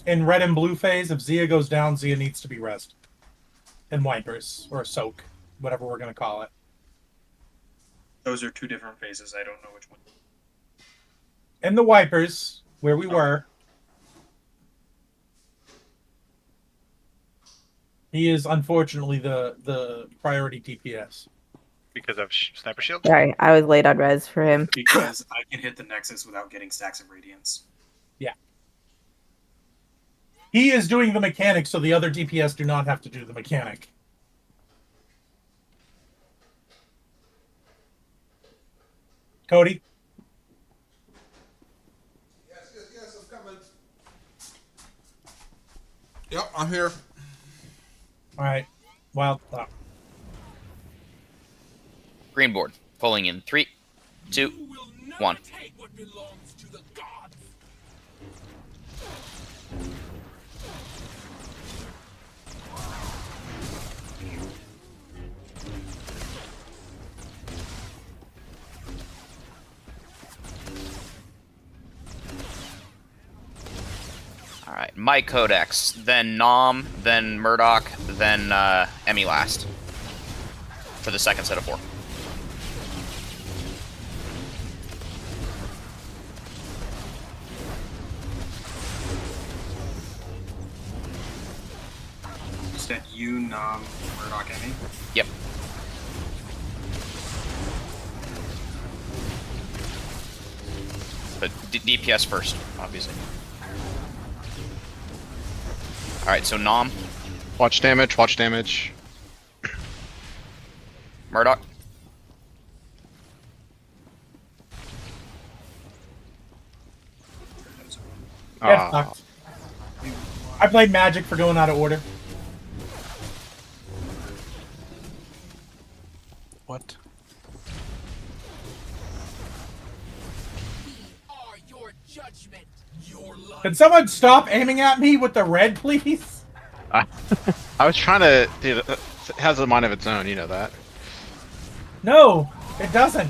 in red and blue phase, if Zia goes down, Zia needs to be rezzed. And wipers, or soak, whatever we're going to call it. Those are two different phases. I don't know which one. In the wipers, where we were, he is unfortunately the priority DPS. Because of Sniper Shield? Sorry, I was late on res for him. Because I can hit the Nexus without getting stacks of Radiance. Yeah. He is doing the mechanic, so the other DPS do not have to do the mechanic. Cody? Yes, I'm coming. Yep, I'm here. All right. Well, Green board. Pulling in 3, 2, 1. Alright, my Codex, then Nom, then Murdoch, then Emmy last. For the second set of 4. You said you, Nom, Murdoch, Emmy? Yep. But DPS first, obviously. Alright, so Nom. Watch damage, watch damage. Murdoch. Get fucked. I played Magic for going out of order. What? Can someone stop aiming at me with the red, please? I was trying to... Dude, it has a mind of its own, you know that. No, it doesn't.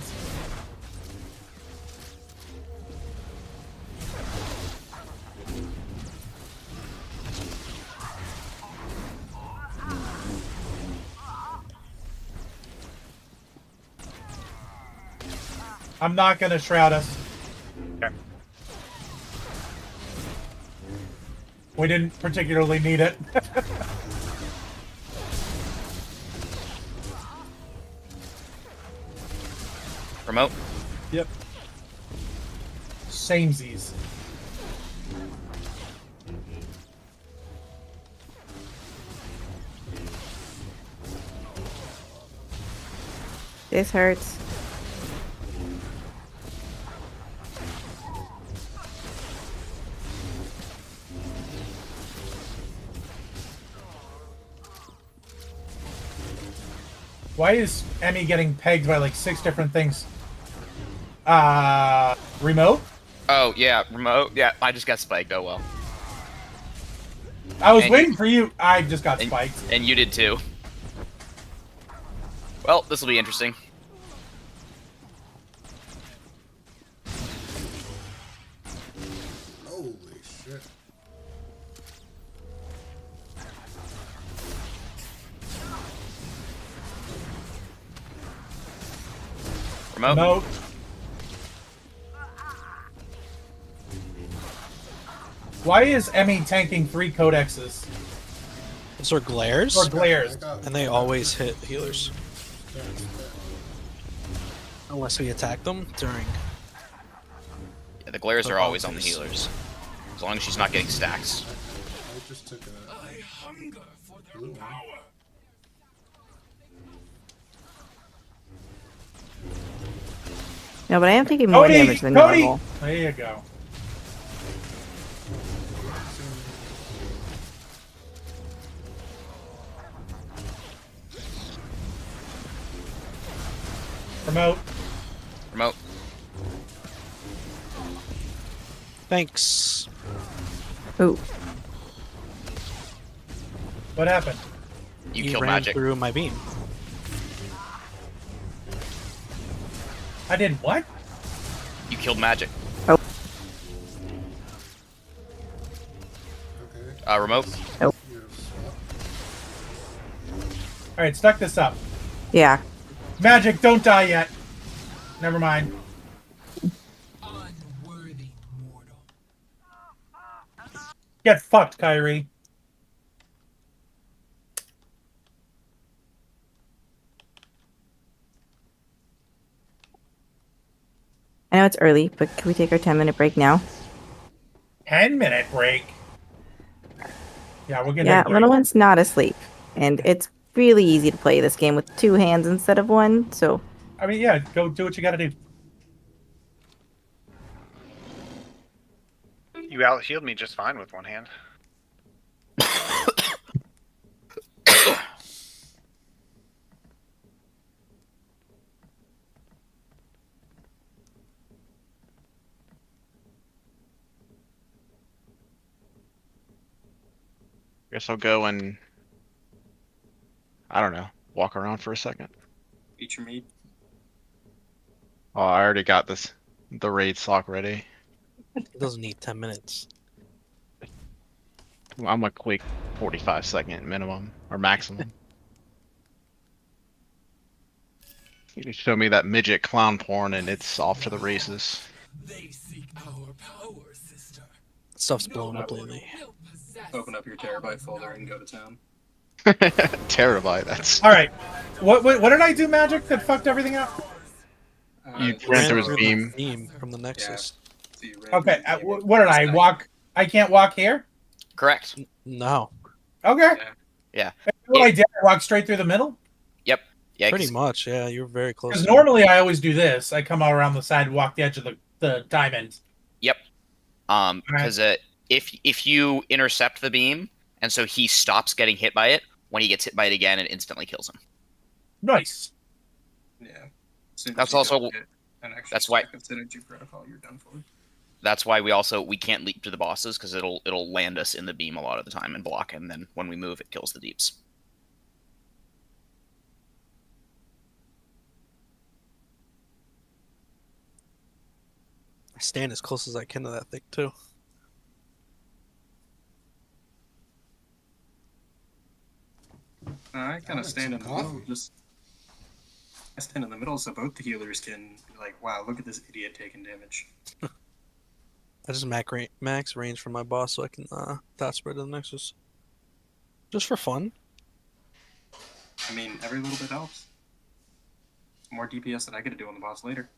I'm not gonna shroud us. Okay. We didn't particularly need it. Remote. Yep. Samesies. This hurts. Why is Emmy getting pegged by like 6 different things? Remote? Oh, yeah, remote. Yeah, I just got spiked. Oh, well. I was And waiting for you. I just got spiked. And you did too. Well, this will be interesting. Holy shit. Remote. Remote. Why is Emmy tanking 3 codexes? Those are glares, Or glares? and they always hit healers. Unless we attack them during... Yeah, the glares The are always on the bounties. healers. As long as she's not getting stacks. I just took a blue one. No, but I am taking more Cody! damage than Cody! normal. There you go. Remote. Remote. Thanks. Ooh. What happened? You He killed ran Magic. through my beam. I did what? You killed Magic. Oh. Remote. You All right, stuck this up. Yeah. Magic, don't die yet. Never mind. Get fucked, Kyrie. I know it's early, but can we take our 10-minute break now? 10-minute break. Yeah, we're gonna. Yeah, break. little one's not asleep. And it's really easy to play this game with 2 hands instead of 1, so I mean, yeah, go do what you gotta do. You out healed me just fine with one hand. Guess I'll go and I don't know, walk around for a second. Eat your meat. Oh, I already got the raid sock ready. It doesn't need 10 minutes. I'm a quick 45-second minimum or maximum. You just show me that midget clown porn and it's off to the races. Stuff's blown up lately. Open up your terabyte folder and go to town. Terabyte, that's... All right. What did I do, Magic, that fucked everything up? You just ran through his so- beam. Beam from the Nexus. so you ran Okay. through the beam. What did I walk? I can't walk here. Correct. No. Okay. Yeah. What I did, I walked straight through the middle. Yeah. Pretty 'cause- much, yeah. You were very close. Because to it. normally I always do this. I come out around the side, walk the edge of the diamond. Because if you intercept the beam, and so he stops getting hit by it, when he gets hit by it again, it instantly kills him. Nice. Yeah. As soon as That's you also- don't get an extra that's why- stack of synergy protocol, you're done for. That's why we can't leap to the bosses because it'll land us in the beam a lot of the time and block, and then when we move, it kills the deeps. I stand as close as I can to that thing, too. I kind of Alright, stand in the some middle. coffee. Just I stand in the middle so both the healers can be like, "Wow, look at this idiot taking damage." I just max range for my boss so I can dot spread to the Nexus. Just for fun. I mean, every little bit helps. More DPS that I get to do on the boss later.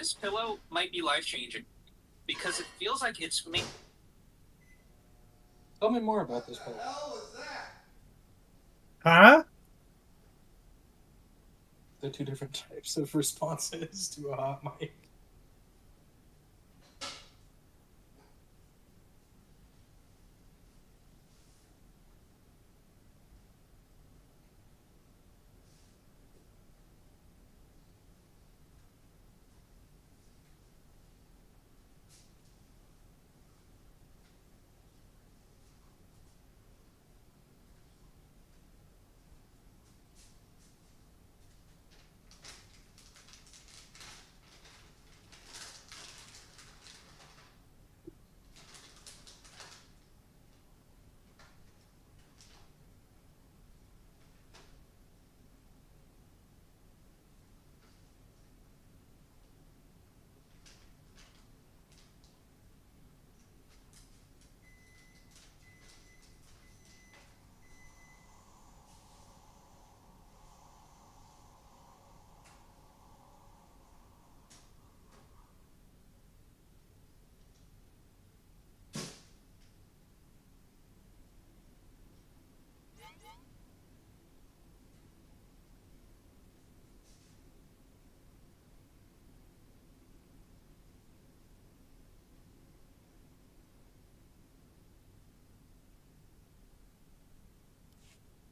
This pillow might be life-changing because it feels like it's me. Tell me more about this pillow. Huh? The two different types of responses to a hot mic.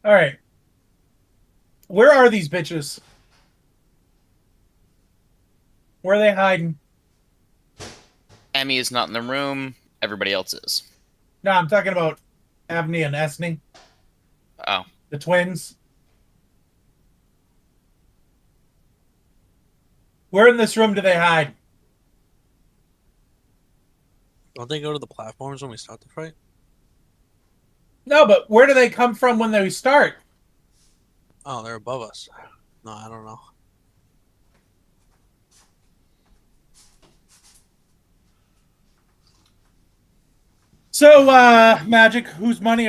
All right. Where are these bitches? Where are they hiding? Emmy is not in the room. Everybody else is. No, I'm talking about Avni and Esne, Oh. the twins. Where in this room do they hide? Don't they go to the platforms when we start the fight? No, but where do they come from when they start? Oh, they're above us. No, I don't know. So, Magic, whose money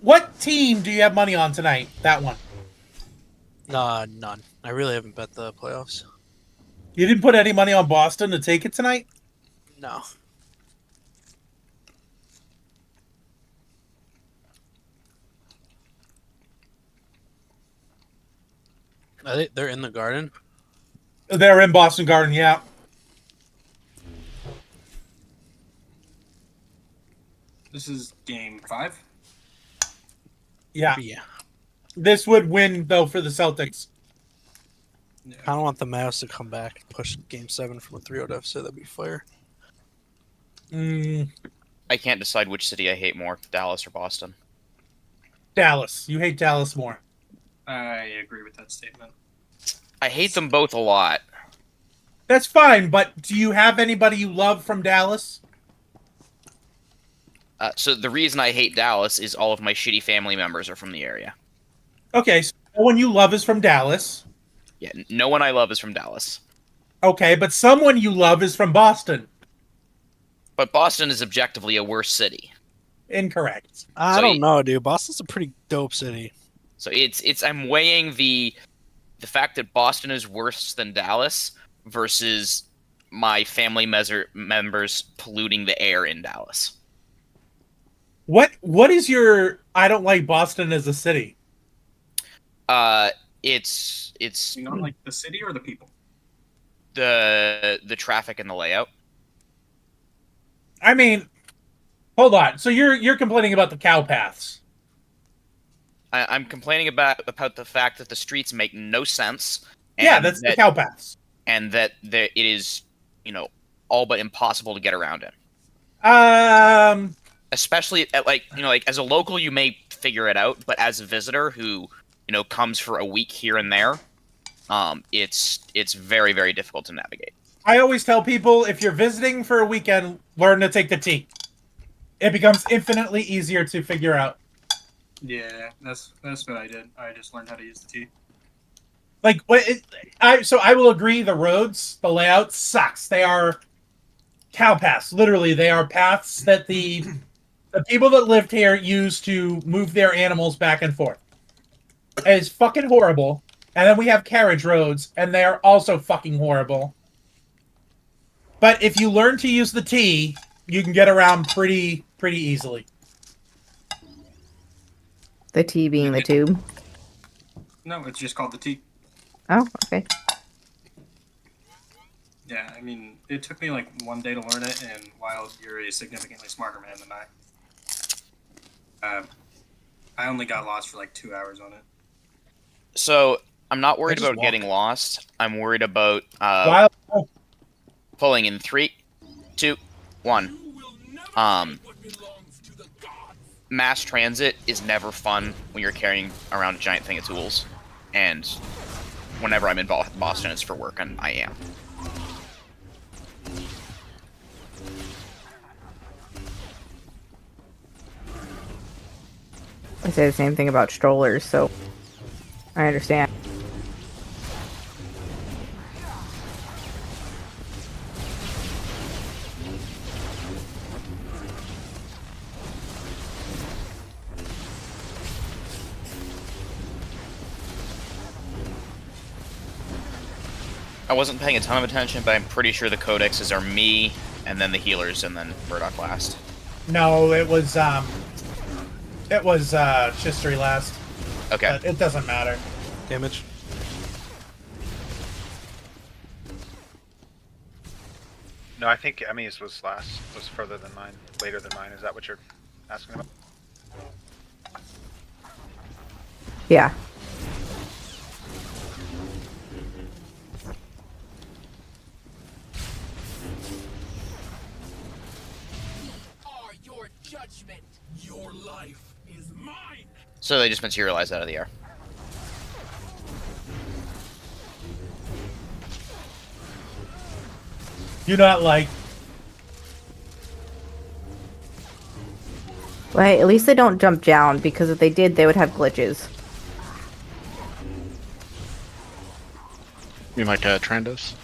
what team do you have money on tonight? That one. None. I really haven't bet the playoffs. You didn't put any money on Boston to take it tonight? No. They're in the garden. They're in Boston Garden, yeah. This is game 5. Yeah. Yeah. This would win, though, for the Celtics. Yeah. I don't want the Mavs to come back and push Game 7 from a 3-0 deficit. That'd be fire. I can't decide which city I hate more, Dallas or Boston. Dallas. You hate Dallas more. I agree with that statement. I hate them both a lot. That's fine, but do you have anybody you love from Dallas? So the reason I hate Dallas is all of my shitty family members are from the area. Okay, so no one you love is from Dallas. Yeah, no one I love is from Dallas. Okay, but someone you love is from Boston. But Boston is objectively a worse city. Incorrect. I So don't know, dude. Boston's a pretty dope city. So I'm weighing the fact that Boston is worse than Dallas versus my family members polluting the air in Dallas. What is your I don't like Boston as a city? It's You not like the city or the people? the traffic and the layout. I mean, hold on. So you're complaining about the cow paths. I'm complaining about the fact that the streets make no sense. Yeah, that's the cow paths. And that it is, all but impossible to get around in. Especially at like as a local, you may figure it out, but as a visitor who comes for a week here and there, it's very, very difficult to navigate. I always tell people if you're visiting for a weekend, learn to take the T. It becomes infinitely easier to figure out. Yeah, that's what I did. I just learned how to use the T. Like, I will agree. The roads, the layout sucks. They are cow paths. Literally, they are paths that the people that lived here used to move their animals back and forth. It is fucking horrible. And then we have carriage roads, and they are also fucking horrible. But if you learn to use the T, you can get around pretty easily. The T being the tube. No, it's just called the T. Oh, okay. Yeah, I mean, it took me like one day to learn it, and while you're a significantly smarter man than I only got lost for like 2 hours on it. So I'm not worried just about walk. getting lost. I'm worried about While pulling in 3, 2, 1. Mass transit is never fun when you're carrying around a giant thing of tools, and whenever I'm in Boston, it's for work, and I am. I say the same thing about strollers, so I understand. I wasn't paying a ton of attention, but I'm pretty sure the codexes are me, and then the healers, and then Murdoch last. no, it was Shistery last. Okay. But it doesn't matter. Damage. No, I think Emmy's was further than mine, later than mine. Is that what you're asking about? Yeah. So they just materialize out of the air. Do not like. Well, hey, at least they don't jump down, because if they did, they would have glitches. You mean like Trandos?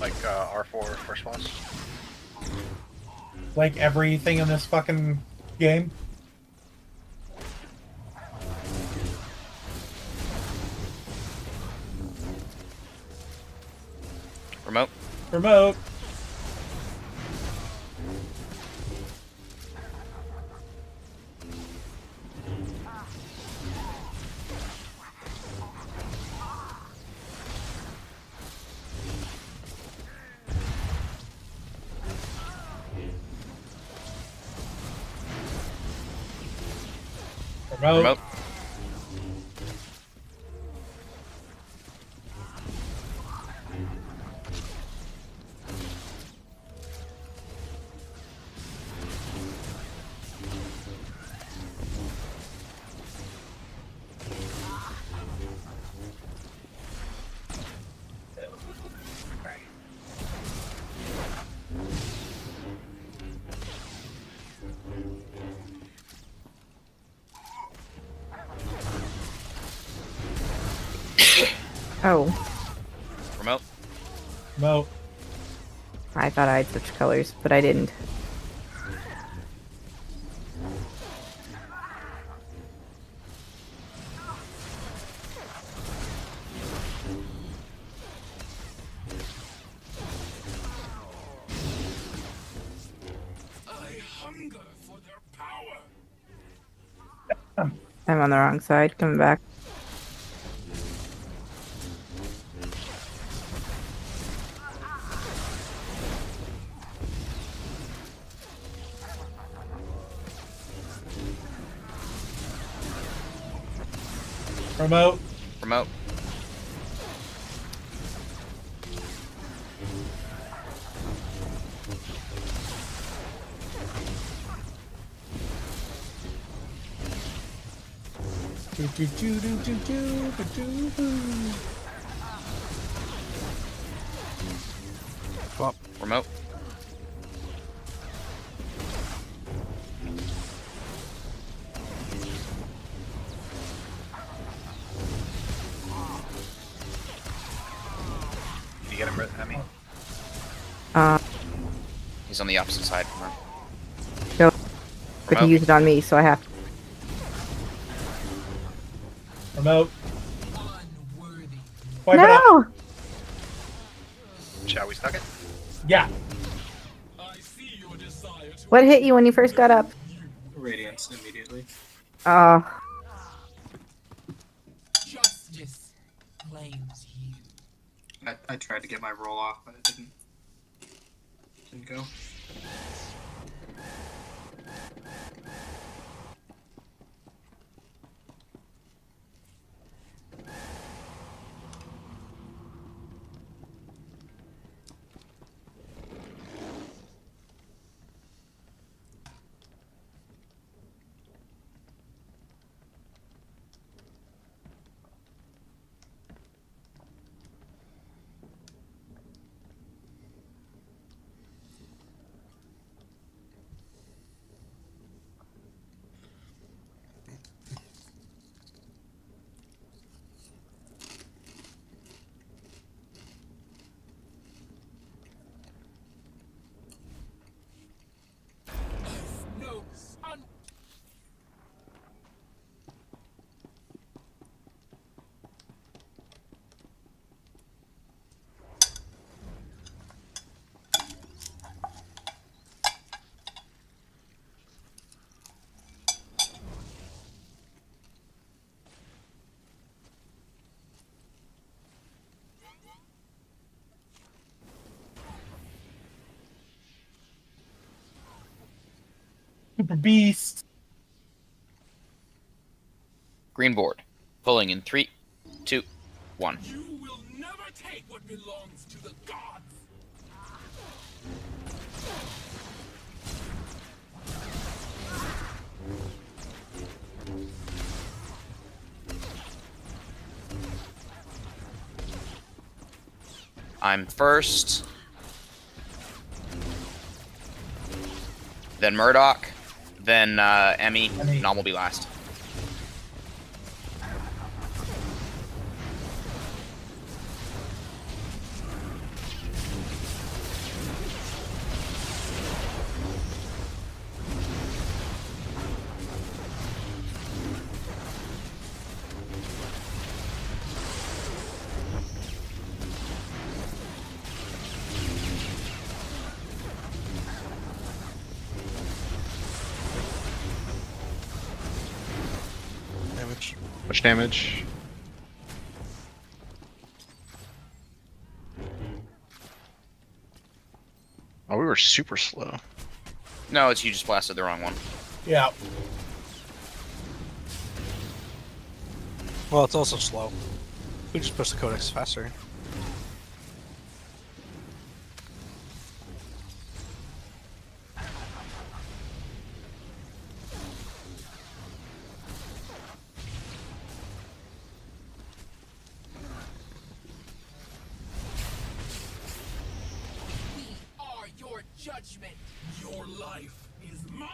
Like R4 first boss? Like everything in this fucking game. Remote. Remote. Remote. Remote. Oh, Remote. Remote. I thought I'd switch colors, but I didn't. I'm on the wrong side, coming back. Remote. Remote. Do, do, do, do, do, do, do, do. Flop. Remote. Did you get him, Emmy? He's on the opposite side from her. Go. But he Remote. used it on me, so I have to. Remote. Wipe it up. No! Shall we stuck it? Yeah. What hit you when you first got up? Radiance immediately. Oh, Justice claims you. I tried to get my roll off, but it didn't go. No son. Super beast. Green board. Pulling in 3, 2, 1. You will never take what belongs to the gods. I'm first. Then Murdoch. Then Emmy. Emmy. Nom will be last. Damage. Much damage. Oh, we were super slow. No, it's you just blasted the wrong one. Yeah. Well, it's also slow. We just push the codex faster. We are your judgment. Your life is mine.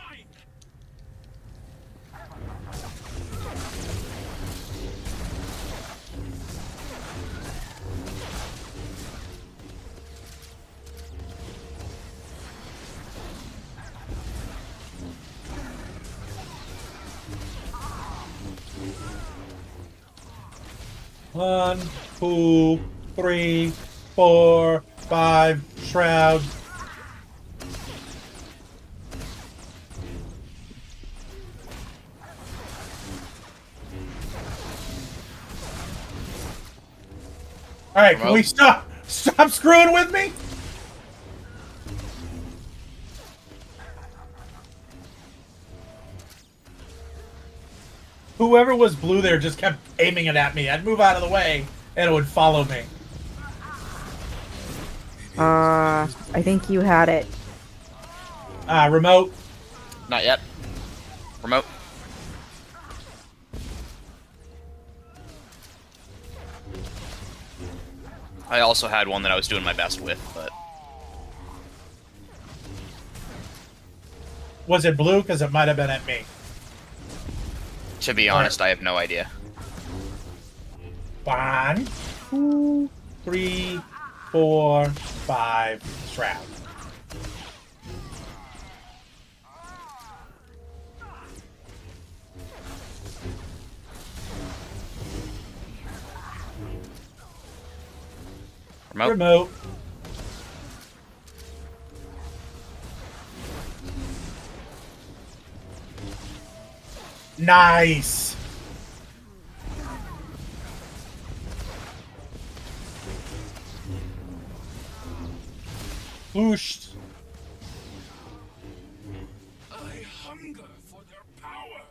One, 2, 3, 4, 5. Shroud. All right, can we stop screwing with me? Whoever was blue there just kept aiming it at me. I'd move out of the way, and it would follow me. I think you had it. Remote. Not yet. Remote. I also had one that I was doing my best with, but Was it blue? Because it might have been at me. to be honest, I have no idea. 1, 2, 3, 4, 5. Shroud. Remote. Remote. Nice. Booshed. I hunger for their power.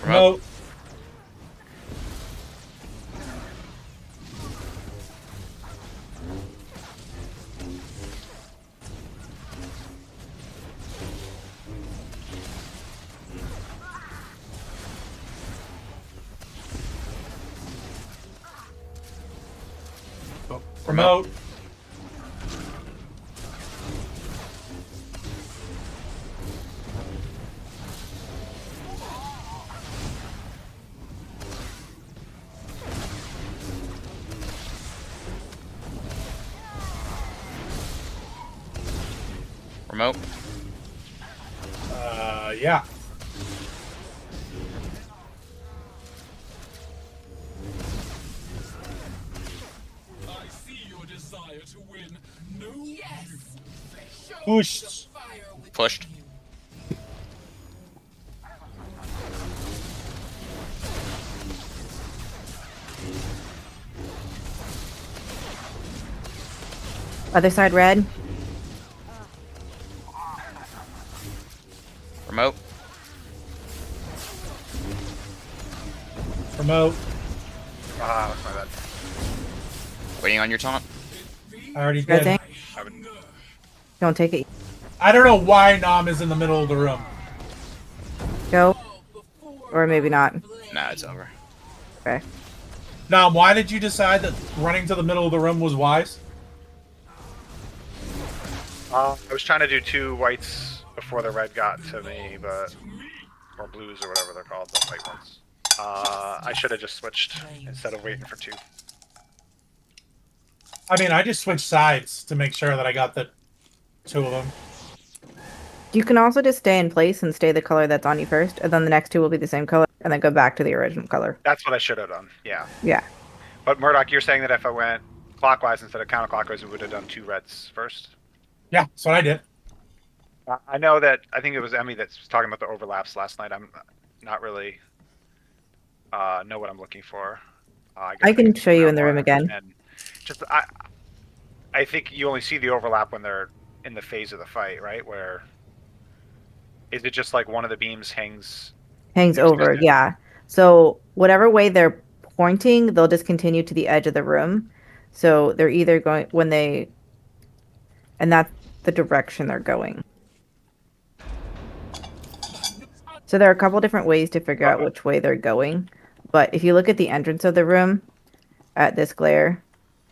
Remote. Remote. Remote. Remote. Yeah. I see your desire to win. No. Yes. Show Pushed. the fire within Pushed. you. Other side red. Remote. Remote. Ah, that's my bad. Waiting on your taunt. I already Red did. thing. I would, Don't take it. I don't know why Nam is in the middle of the room. Go. Or maybe not. Nah, it's over. Okay. Nam, why did you decide that running to the middle of the room was wise? I was trying to do 2 whites before the red got to me, but or blues or whatever they're called, the white ones. I should have just switched instead of waiting for 2. I mean, I just switched sides to make sure that I got the 2 of them. You can also just stay in place and stay the color that's on you first, and then the next 2 will be the same color, and then go back to the original color. That's what I should have done. Yeah. Yeah. But Murdoch, you're saying that if I went clockwise instead of counterclockwise, we would have done 2 reds first. Yeah, that's what I did. I know that. I think it was Emmy that was talking about the overlaps last night. I'm not really know what I'm looking for. I can show you in the room again. And just I think you only see the overlap when they're in the phase of the fight, right? Where is it just like one of the beams hangs Hangs next to over, it? yeah. So whatever way they're pointing, they'll just continue to the edge of the room. So they're either going when they, and that's the direction they're going. So there are a couple different ways to figure out which way they're going. But if you look at the entrance of the room at this glare,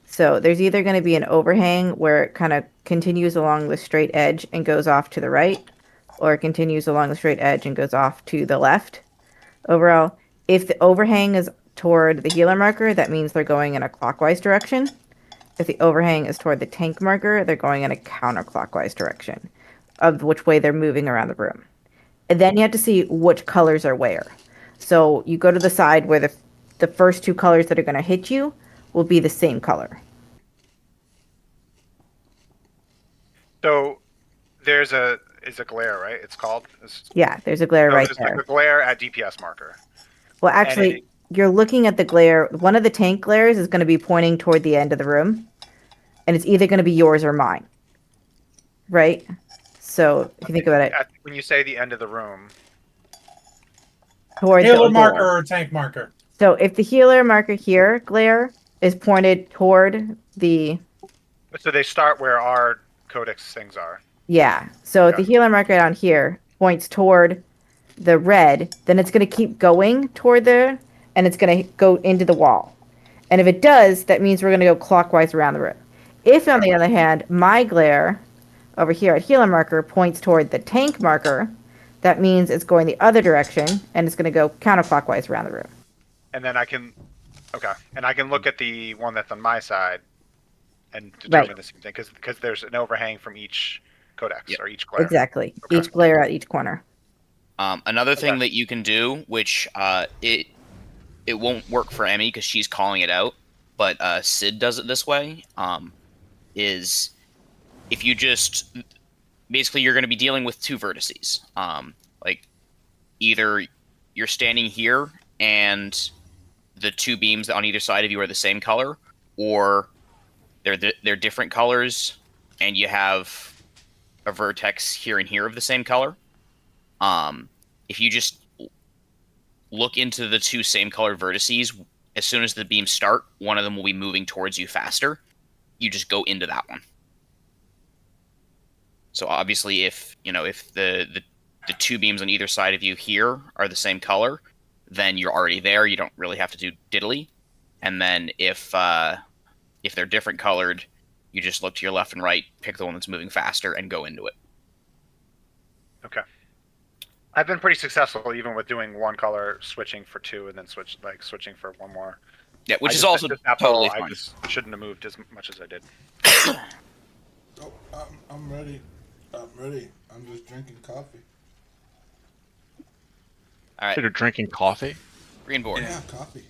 so there's either going to be an overhang where it kind of continues along the straight edge and goes off to the right, or it continues along the straight edge and goes off to the left. Overall, if the overhang is toward the healer marker, that means they're going in a clockwise direction. If the overhang is toward the tank marker, they're going in a counterclockwise direction of which way they're moving around the room. And then you have to see which colors are where. So you go to the side where the first 2 colors that are going to hit you will be the same color. So there's a glare, right? It's called. Yeah, there's a glare So right there's there. like a glare at DPS marker. Well, actually, you're looking at the glare. One of the tank glares is going to be pointing toward the end of the room, and it's either going to be yours or mine. Right? So if you think about it, When you say the end of the room, toward Healer the marker door. or tank marker? So if the healer marker here, glare, is pointed toward the so they start where our codex things are. yeah. So if the Okay. healer marker down here points toward the red, then it's going to keep going toward there, and it's going to go into the wall. And if it does, that means we're going to go clockwise around the room. If, on the other hand, my glare over here at healer marker points toward the tank marker, that means it's going the other direction, and it's going to go counterclockwise around the room. And then I can, okay, and I can look at the one that's on my side and determine Right. the same thing because there's an overhang from each codex Yep. or each glare. Exactly. Okay. Each glare at each corner. Another thing Okay. that you can do, which it won't work for Emmy because she's calling it out, but Sid does it this way. Is if you just basically you're going to be dealing with two vertices. Like either you're standing here and the two beams on either side of you are the same color, or they're different colors, and you have a vertex here and here of the same color. If you just look into the two same color vertices, as soon as the beams start, one of them will be moving towards you faster. You just go into that one. So obviously, if the two beams on either side of you here are the same color, then you're already there. You don't really have to do diddly. And then if they're different colored, you just look to your left and right, pick the one that's moving faster, and go into it. Okay. I've been pretty successful even with doing one color, switching for two, and then switching for one more. Yeah, which I is just also missed this totally apple. fine. I just shouldn't have moved as much as I did. Oh, I'm ready. I'm ready. I'm just drinking coffee. All right, They're drinking coffee. green board. Yeah, coffee.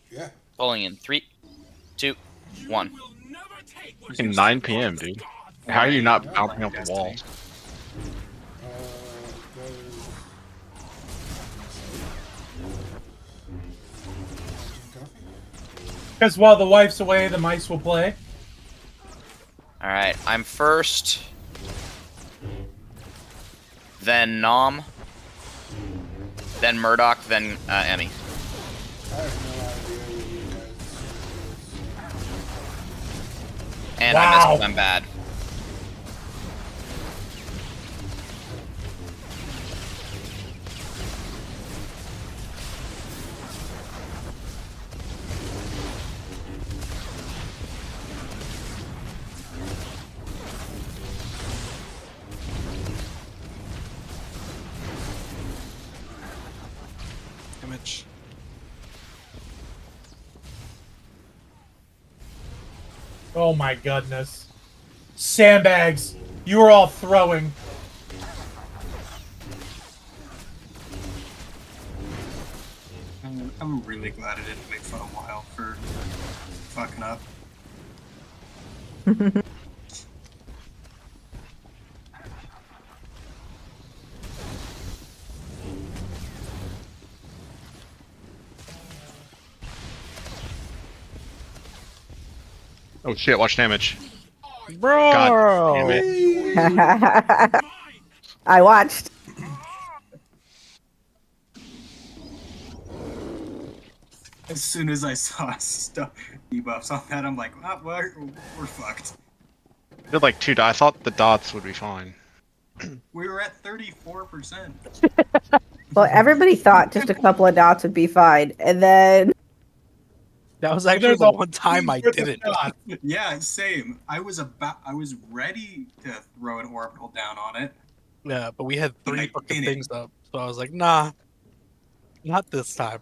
Yeah. Pulling in 3, 2, 1. Will never take what Fucking you 9 say p.m., was dude. God. How are you not Yeah. bouncing off the Destiny. walls? That is. Coffee? Because while the wife's away, the mice will play. All right, I'm first. Then Nom. Then Murdoch. Then Emmy. I have no idea what you guys. And I Wow. messed with them bad. Image. Oh my goodness. Sandbags. You were all throwing. I'm really glad I didn't make fun of Wild for fucking up. Oh shit! Watch damage. Bro! God damn it. I watched. As soon as I saw stuff debuffs on that, I'm like, ah, we're fucked. Did like 2 dots. I thought the dots would be fine. We were at 34%. Well, everybody thought just a couple of dots would be fine, and then That was actually There's the a one time I huge didn't. shot. Yeah, same. I was ready to throw an orbital down on it. Yeah, but we had But 3 I fucking didn't. things up. So I was like, nah. Not this time.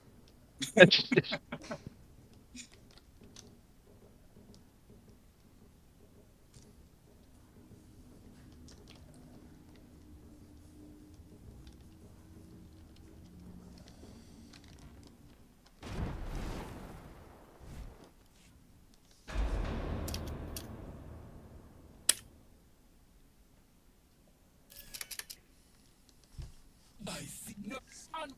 I see no sun.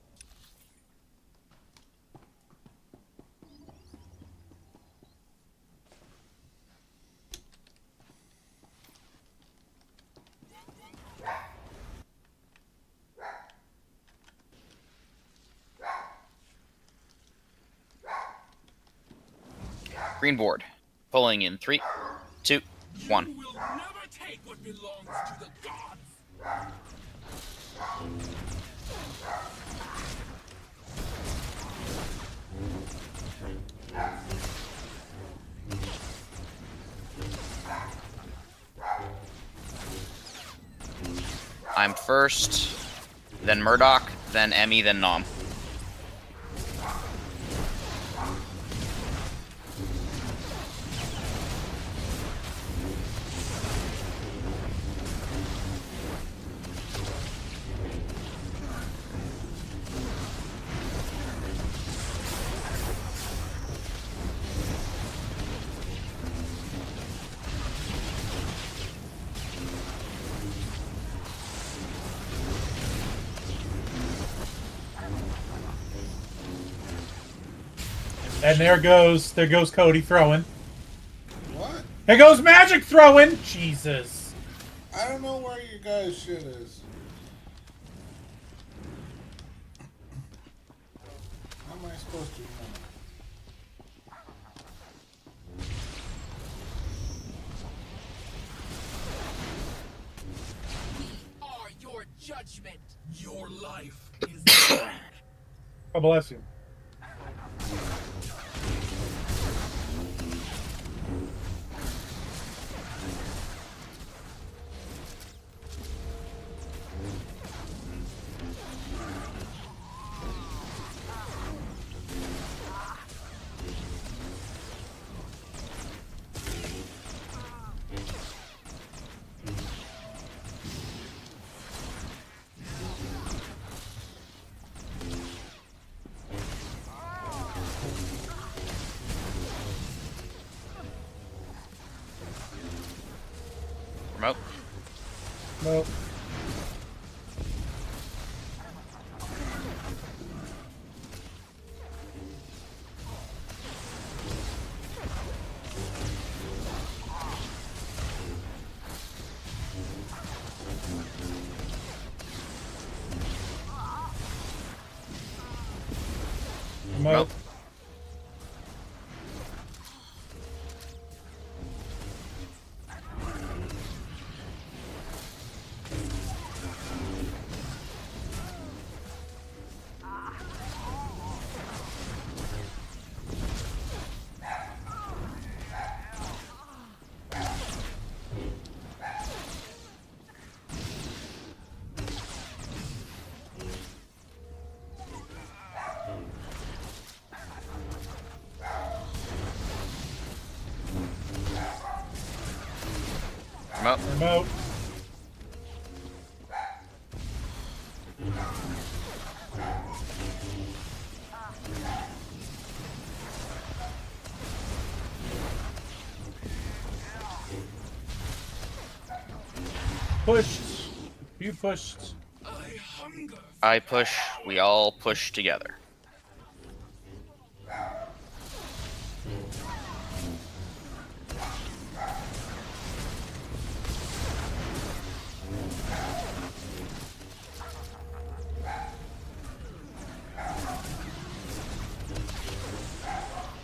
Green board. Pulling in 3, 2, 1. You will never take what belongs to the gods. I'm first. Then Murdoch. Then Emmy. Then Nom. And there goes Cody throwing. What? There goes Magic throwing. Jesus. I don't know where your guys' shit is. How am I supposed to know? Are your judgment. Your life is. God bless you. Remote. No. Remote. Remote. Remote. Pushed. You pushed. I hunger. I push. We all push together.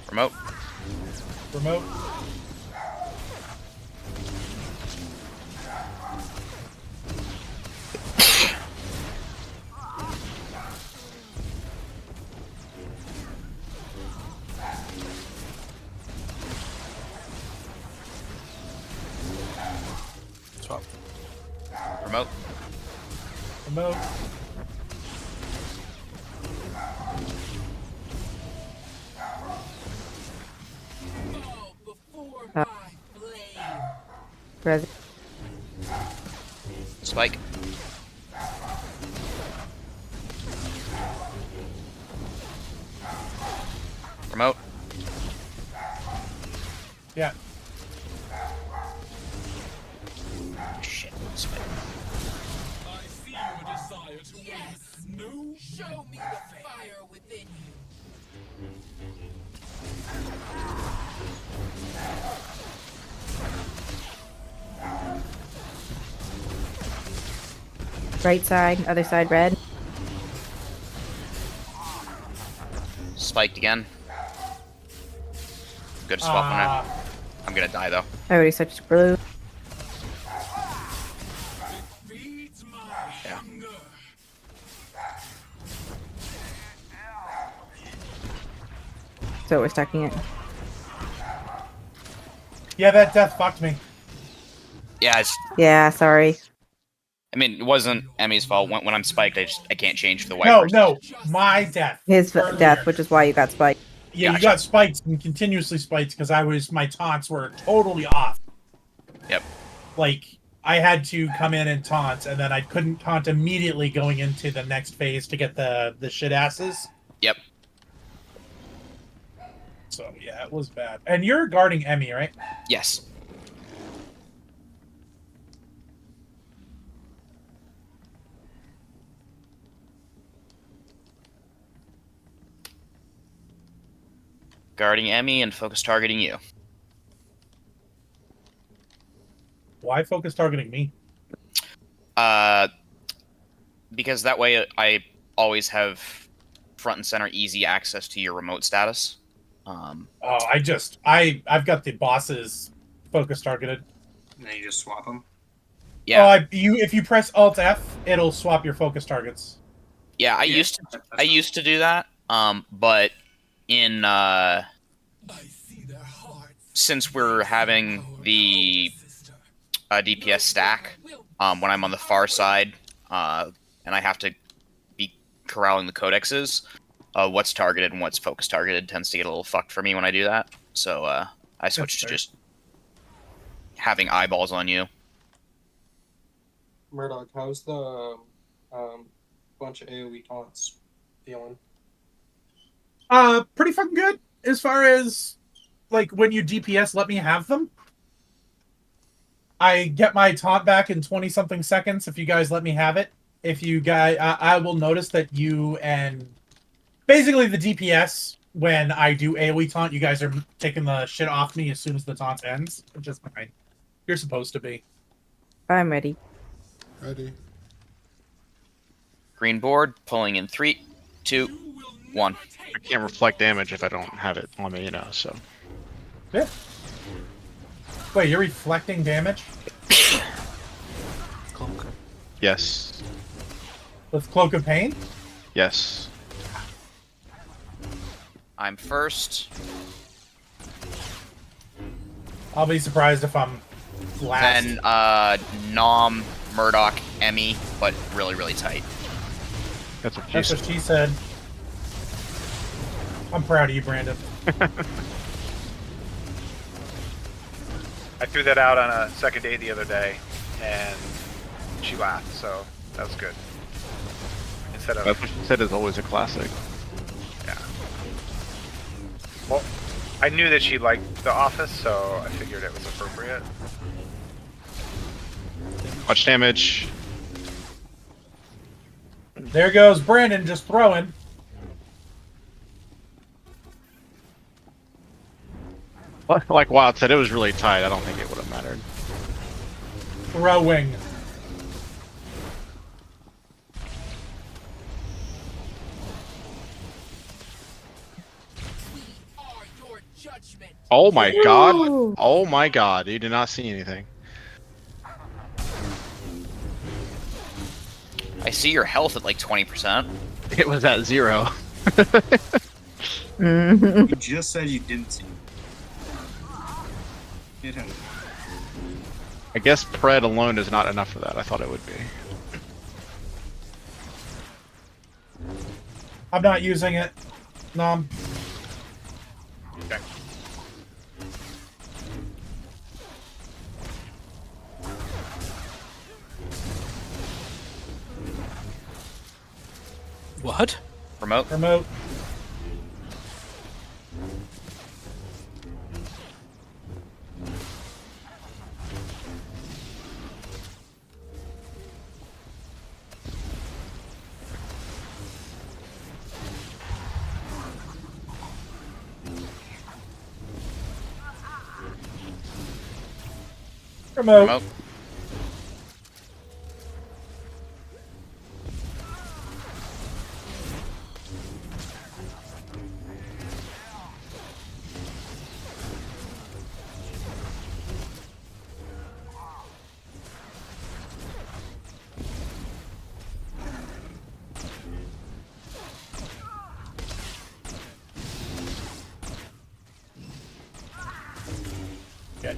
Remote. Remote. Swap. Remote. Remote. Fall before Uh. my blade. Res- Spike. Remote. Yeah. Shit. Spike. I see your desire to win. No. Show me the fire within you. right side, other side red. Spiked again. Good swap on it. I'm gonna die though. I already switched blue. Feeds my Yeah. hunger. So we're stacking it. Yeah, that death fucked me. Yeah, Yeah, sorry. I mean, it wasn't Emmy's fault. When I'm spiked, I can't change for the No, wipers. no, my death. His earlier. death, which is why you got spiked. Yeah, you Gotcha. got spiked and continuously spiked because my taunts were totally off. Yep. Like I had to come in and taunt, and then I couldn't taunt immediately going into the next phase to get the shit asses. Yep. So yeah, it was bad. And you're guarding Emmy, right? Yes. guarding Emmy and focus targeting you. Why focus targeting me? Because that way I always have front and center easy access to your remote status. Oh, I've got the boss's focus targeted. And then you just swap them. Yeah, Oh, if you press Alt F, it'll swap your focus targets. yeah. I used to do that. But in I see their hearts. since we're having the DPS stack, when I'm on the far side, and I have to be corralling the codexes, what's targeted and what's focus targeted tends to get a little fucked for me when I do that. So I switched to fair. just having eyeballs on you. Murdoch, how's the bunch of AoE taunts feeling? Pretty fucking good as far as like when you DPS, let me have them. I get my taunt back in 20 something seconds if you guys let me have it. If you guys, I will notice that you and basically the DPS when I do AoE taunt, you guys are taking the shit off me as soon as the taunt ends, which is fine. You're supposed to be. I'm ready. Ready. Green board, pulling in 3, 2, 1. I can't reflect damage if I don't have it on me, you know, so. Yeah. Wait, you're reflecting damage Cloak. Yes. with Cloak of Pain? Yes. I'm first. I'll be surprised if I'm last. Then Nom, Murdoch, Emmy, but really, really tight. That's what she That's said. what she said. I'm proud of you, Brandon. I threw that out on a second date the other day, and she laughed, so that was good. Instead of That's what she said is always a classic. yeah. Well, I knew that she liked The Office, so I figured it was appropriate. Much damage. There goes Brandon just throwing. Like Wild said, it was really tight. I don't think it would have mattered. Throwing. Are your judgment. Oh my god. Ooh. Oh my god. You did not see anything. I see your health at like 20%. It was at 0. You just said you didn't see. Hit him. I guess Pred alone is not enough for that. I thought it would be. I'm not using it. Nom. Okay. What? Remote. Remote. Remote. Remote. Good.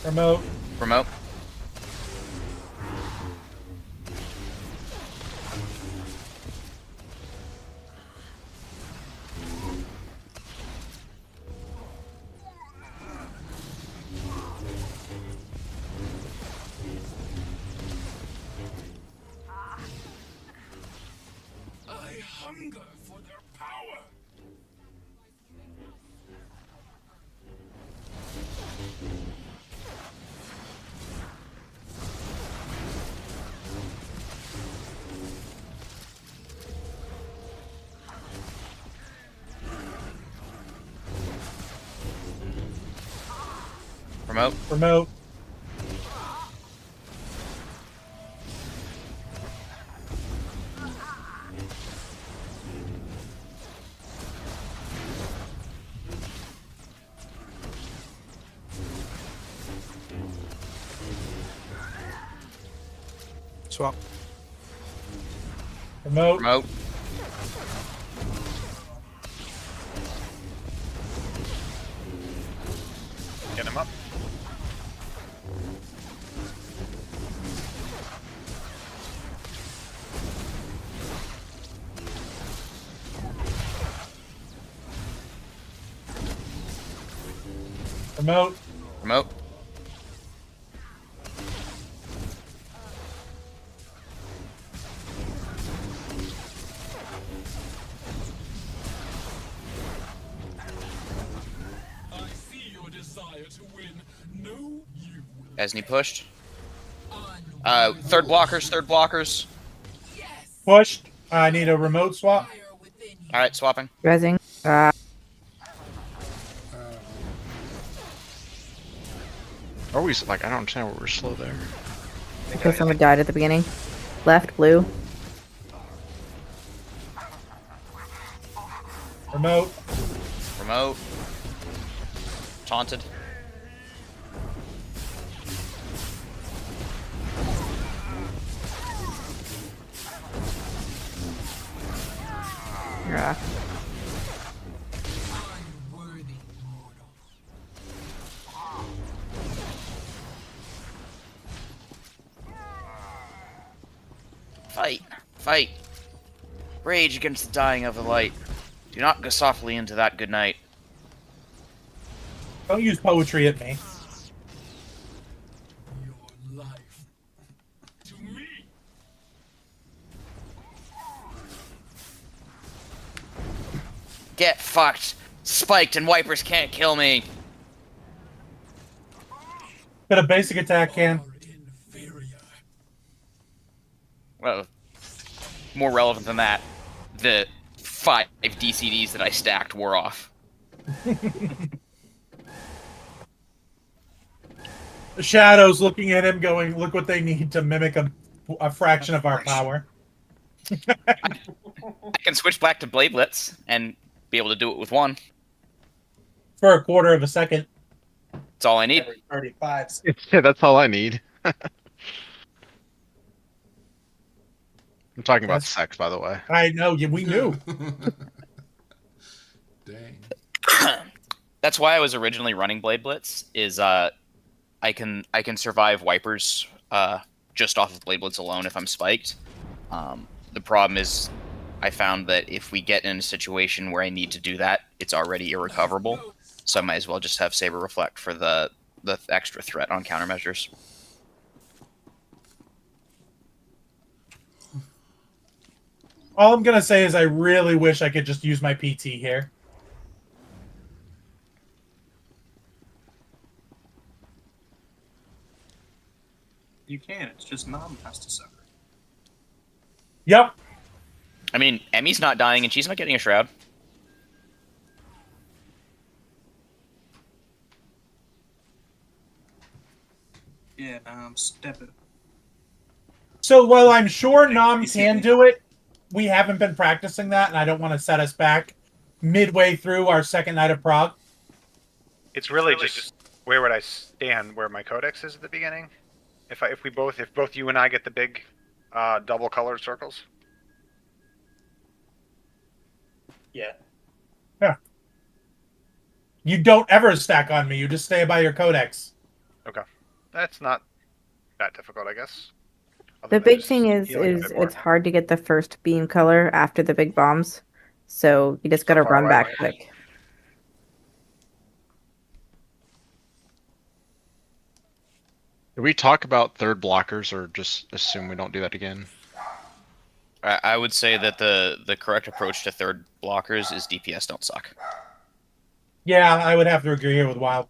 Remote. Remote. I hunger for their power. Remote. Remote. Swap. Remote. Remote. Get him up. Remote. Remote. I see your desire to win. No, you will. Esney pushed. Third blockers. Third blockers. Pushed. I need a remote swap. Fire within you. All right, swapping. Rezzing. Are we like? I don't understand why we're slow there. Because someone died at the beginning. Left, blue. Remote. Remote. Taunted. Yeah. Unworthy mortal. Fight. Fight. Rage against the dying of the light. Do not go softly into that good night. Don't use poetry at me. Your life. To me. Get fucked. Spiked and wipers can't kill me. Got a basic attack can. Are inferior. Well, more relevant than that, the 5 DCDs that I stacked wore off. The shadows looking at him, going, "Look what they need to mimic a fraction of our power." I can switch back to Blade Blitz and be able to do it with one. For a quarter of a second. That's all I need. Every 35. Yeah, that's all I need. I'm talking about That's- sex, by the way. I know. We knew. Dang. That's why I was originally running Blade Blitz. Is I can survive wipers just off of Blade Blitz alone if I'm spiked. The problem is, I found that if we get in a situation where I need to do that, it's already irrecoverable. So I might as well just have Saber Reflect for the extra threat on countermeasures. All I'm gonna say is I really wish I could just use my PT here. You can. It's just Nom has to suffer. Yep. I mean, Emmy's not dying and she's not getting a shroud. Yeah, Nom, step it. So while I'm sure Nam can do it, we haven't been practicing that, and I don't want to set us back midway through our second night of prog. It's really just where would I stand where my codex is at the beginning? If both you and I get the big double colored circles. Yeah. You don't ever stack on me. You just stay by your codex. Okay. That's not that difficult, I guess. Other The than big just thing is healing a bit more. it's hard to get the first beam color after the big bombs. So you just gotta far run away. back quick. Did we talk about third blockers, or just assume we don't do that again? I would say that the correct approach to third blockers is DPS don't suck. Yeah, I would have to agree here with Wild.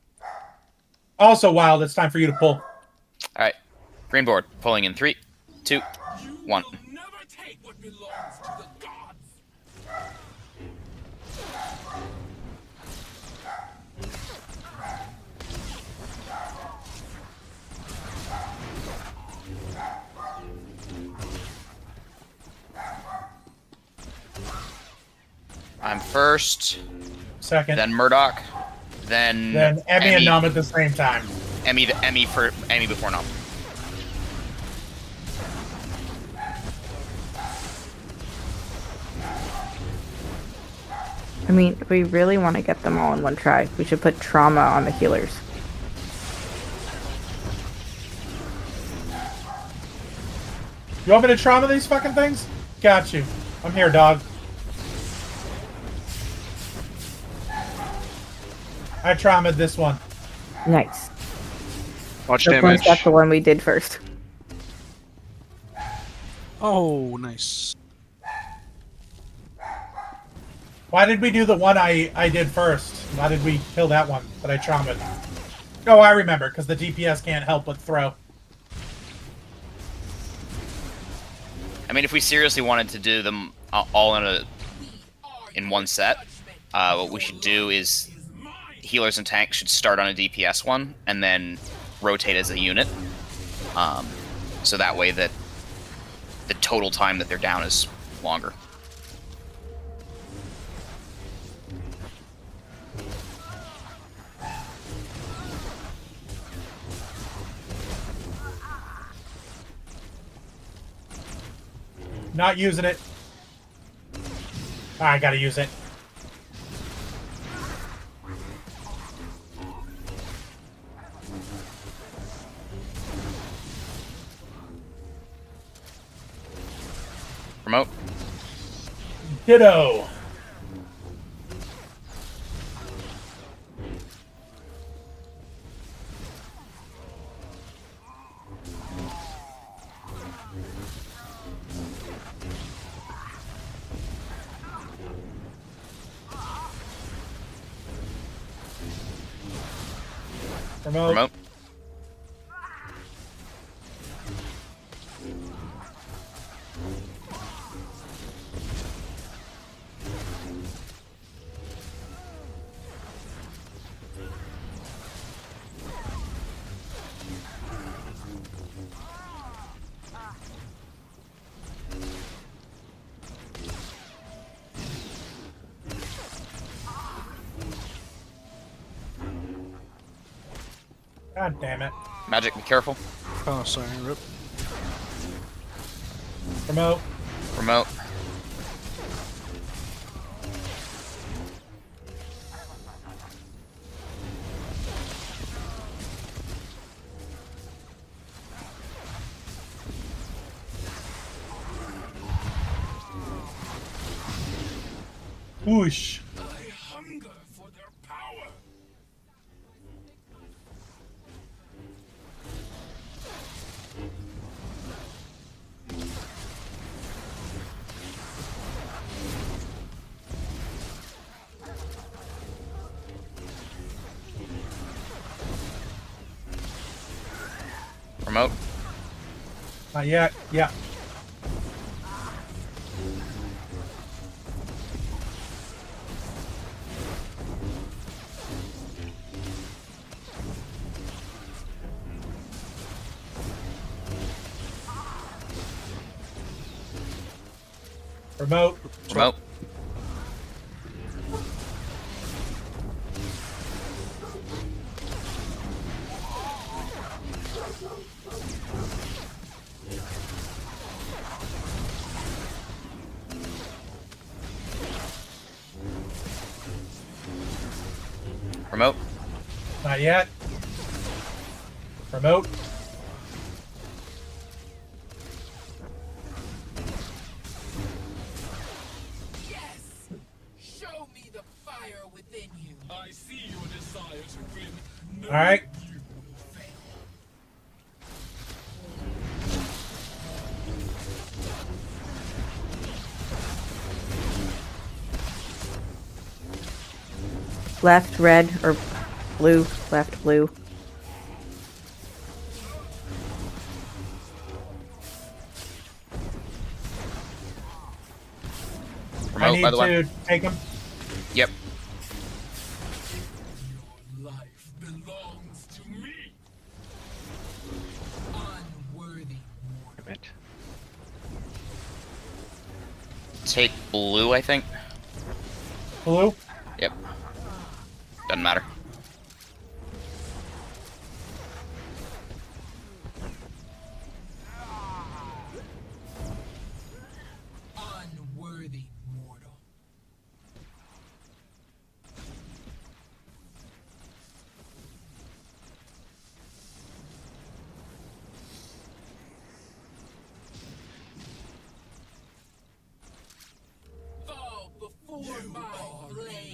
Also, Wild, it's time for you to pull. All right, green board pulling in 3, 2, 1. Will never take what belongs to the gods. I'm first, Second. then Murdoch, then Emmy and Numb at the same time. Emmy before Numb. I mean, if we really want to get them all in one try, we should put trauma on the healers. You want me to trauma these fucking things? Got you. I'm here, dog. I traumatized this one. Nice. Watch So damage. that's the one we did first. Oh, nice. Why did we do the one I did first? Why did we kill that one that I traumatized? Oh, I remember, because the DPS can't help but throw. I mean, if we seriously wanted to do them all in one set, what we should do is healers and tanks should start on a DPS one and then rotate as a unit. So that way that the total time that they're down is longer. Not using it. I gotta use it. Promote. Ditto. Promote. God damn it. Magic, be careful. Oh, sorry, rip. Promote. Promote. Whoosh. I hunger for their power. Promote. Not yet. Yeah. Promote. Promote. Promote. Not yet. Promote. Yes! Show me the fire within you. I see your desire to win. No, Alright. you fail. Left red or blue. Left blue. I Promote, need by the way. to take him. Yep. Your life belongs to me. Unworthy. Damn it. Take blue, I think. Blue? Yep. Doesn't matter. Unworthy mortal. Fall before my blade.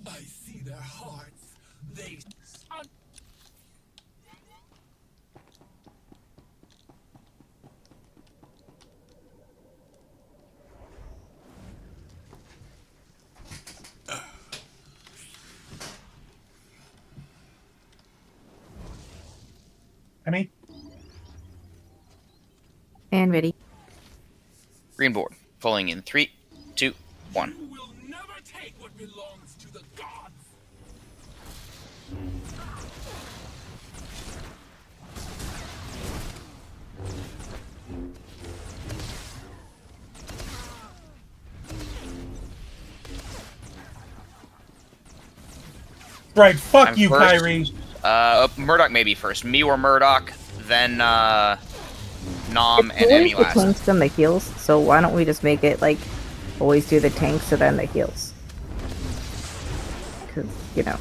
I see their hearts. They. Emmy? And ready. Green board. Falling in 3, 2, 1. You will never take what belongs to the gods. Right, fuck I'm you, first. Kyrie. Murdoch maybe first. Me or Murdoch, then Nom and It's Emmy always the last. tanks then the heals, so why don't we just make it like always do the tanks so then the heals? Because, you know.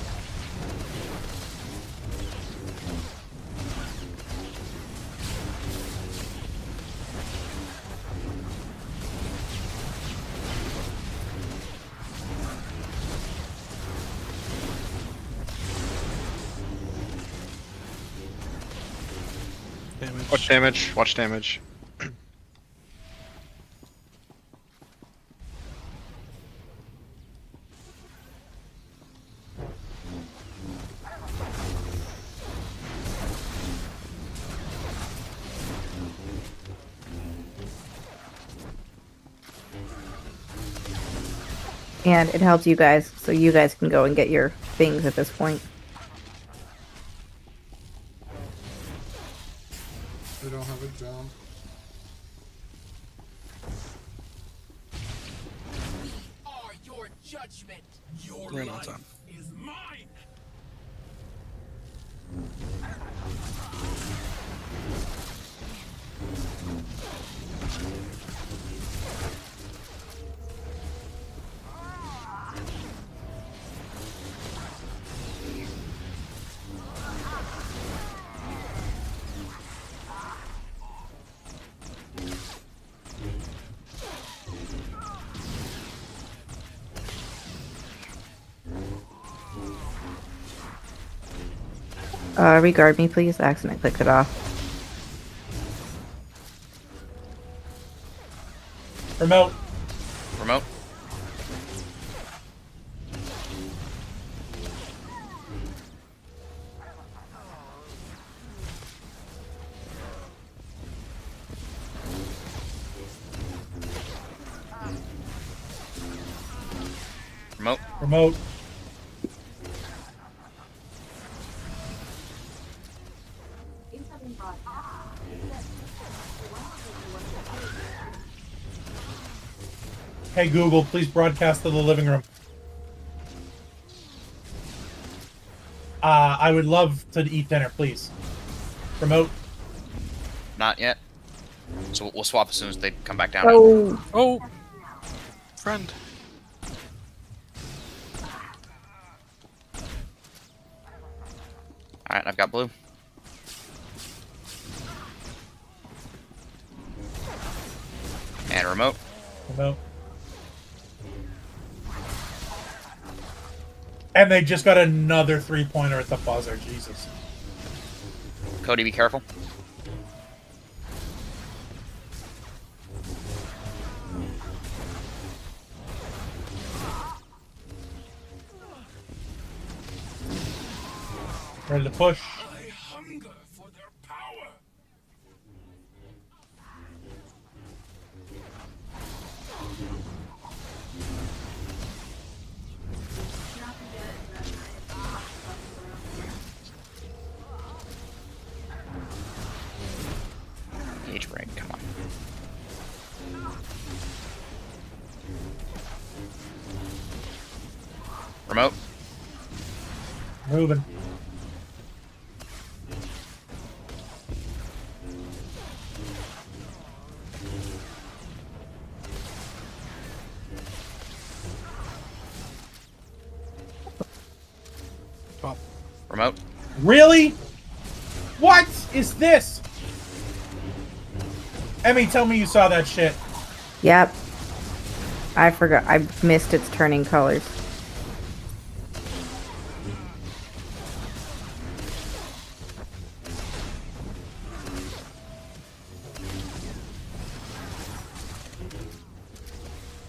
Damage. Watch damage. Watch damage. And it helps you guys, so you guys can go and get your things at this point. They don't have a jump. Are your judgment. Your Right on life time. is mine. Regard me, please. I accidentally clicked it off. Remote. Remote. Remote. Remote. Hey Google, please broadcast to the living room. I would love to eat dinner, please. Remote. Not yet. So we'll swap as soon as they come back down. Oh, Oh, friend. All right, I've got blue. And remote. Remote. And they just got another 3-pointer at the buzzer. Jesus. Cody, be careful. Ready to push. I hunger for their power. Gauge break, come on. Remote. Moving. Remote. Really? What is this? Emmy, tell me you saw that shit. yep. I forgot. I missed its turning colors.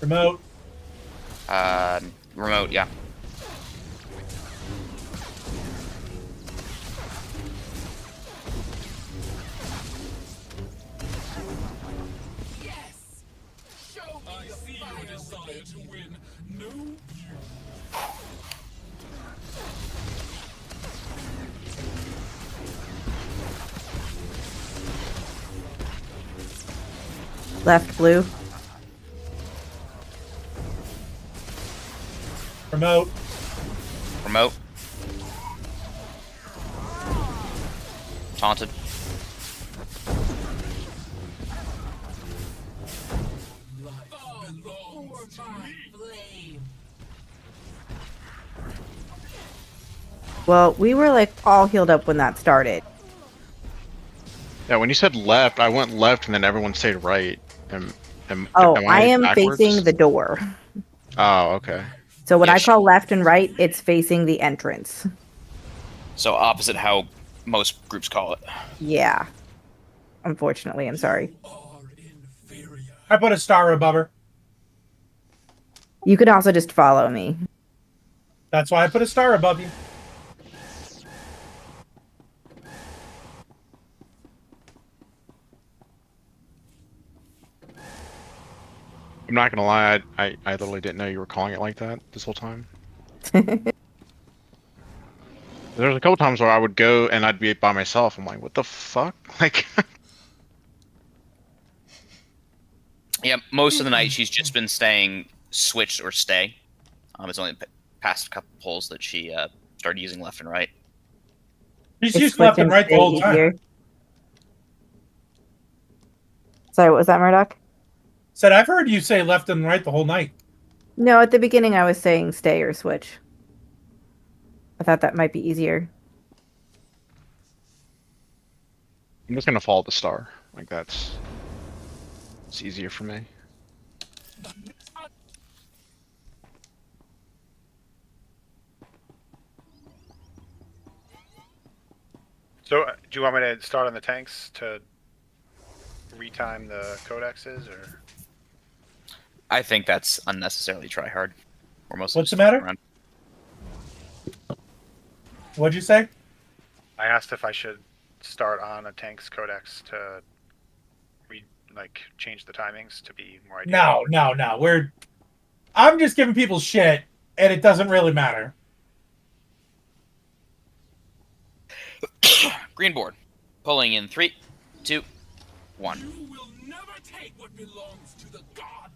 Remote. Remote, yeah. Yes. Show me I see your desire to win. No, you. Left blue. Remote. Remote. Taunted. Life belongs to me. Flame. Well, we were like all healed up when that started. Yeah, when you said left, I went left and then everyone stayed right. Am Oh, am I am backwards? facing the door. Oh, okay. So when Yeah, I call left and right, it's facing the entrance. So opposite how most groups call it. Yeah. Unfortunately, I'm sorry. Are inferior. I put a star above her. You could also just follow me. That's why I put a star above you. I'm not gonna lie, I literally didn't know you were calling it like that this whole time. There's a couple times where I would go and I'd be by myself. I'm like, what the fuck? Like, Yeah, most of the night she's just been staying switched or stay. It's only the past couple pulls that she started using left and right. She's It's used left and switch right the whole stay time. easier. Sorry, what was that, Murdoch? Said I've heard you say left and right the whole night. No, at the beginning I was saying stay or switch. I thought that might be easier. I'm just gonna follow the star. Like it's easier for me. So, do you want me to start on the tanks to retime the codexes, or? I think that's unnecessarily try hard. Or most What's the matter? around. What'd you say? I asked if I should start on a tank's codex to change the timings to be more ideal. No. I'm just giving people shit, and it doesn't really matter. Green board. Pulling in 3, 2, 1. You will never take what belongs to the gods.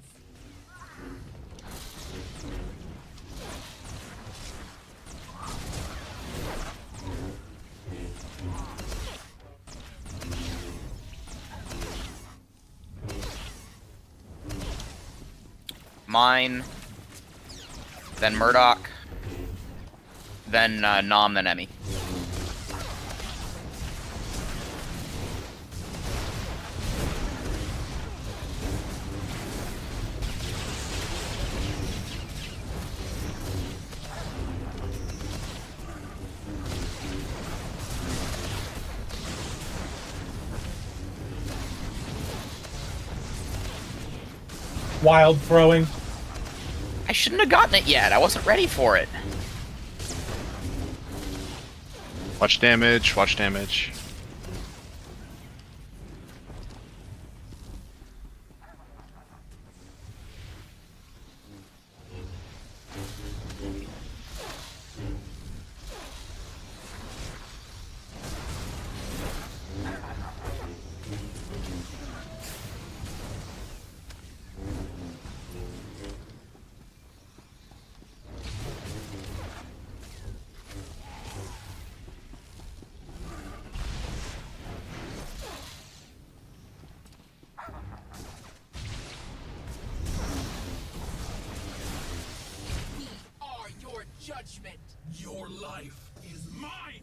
mine, then Murdoch, then Nom, then Emmy. Wild throwing. I shouldn't have gotten it yet. I wasn't ready for it. Watch damage, watch damage. We are your judgment. Your life is mine.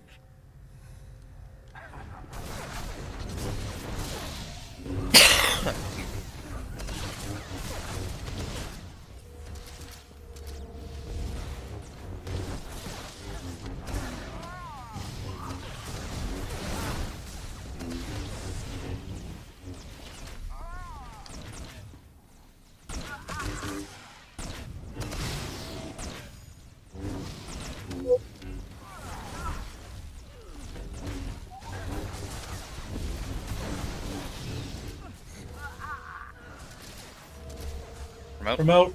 Promote. Promote.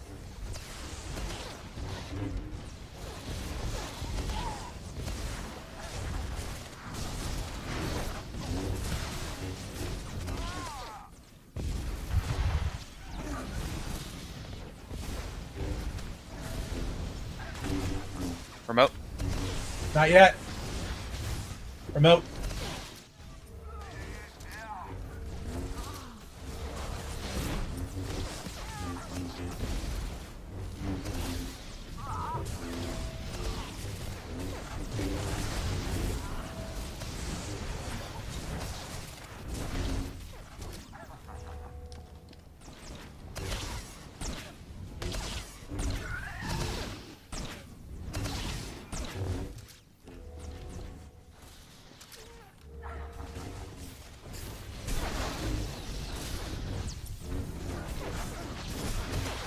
Promote. Not yet. Promote.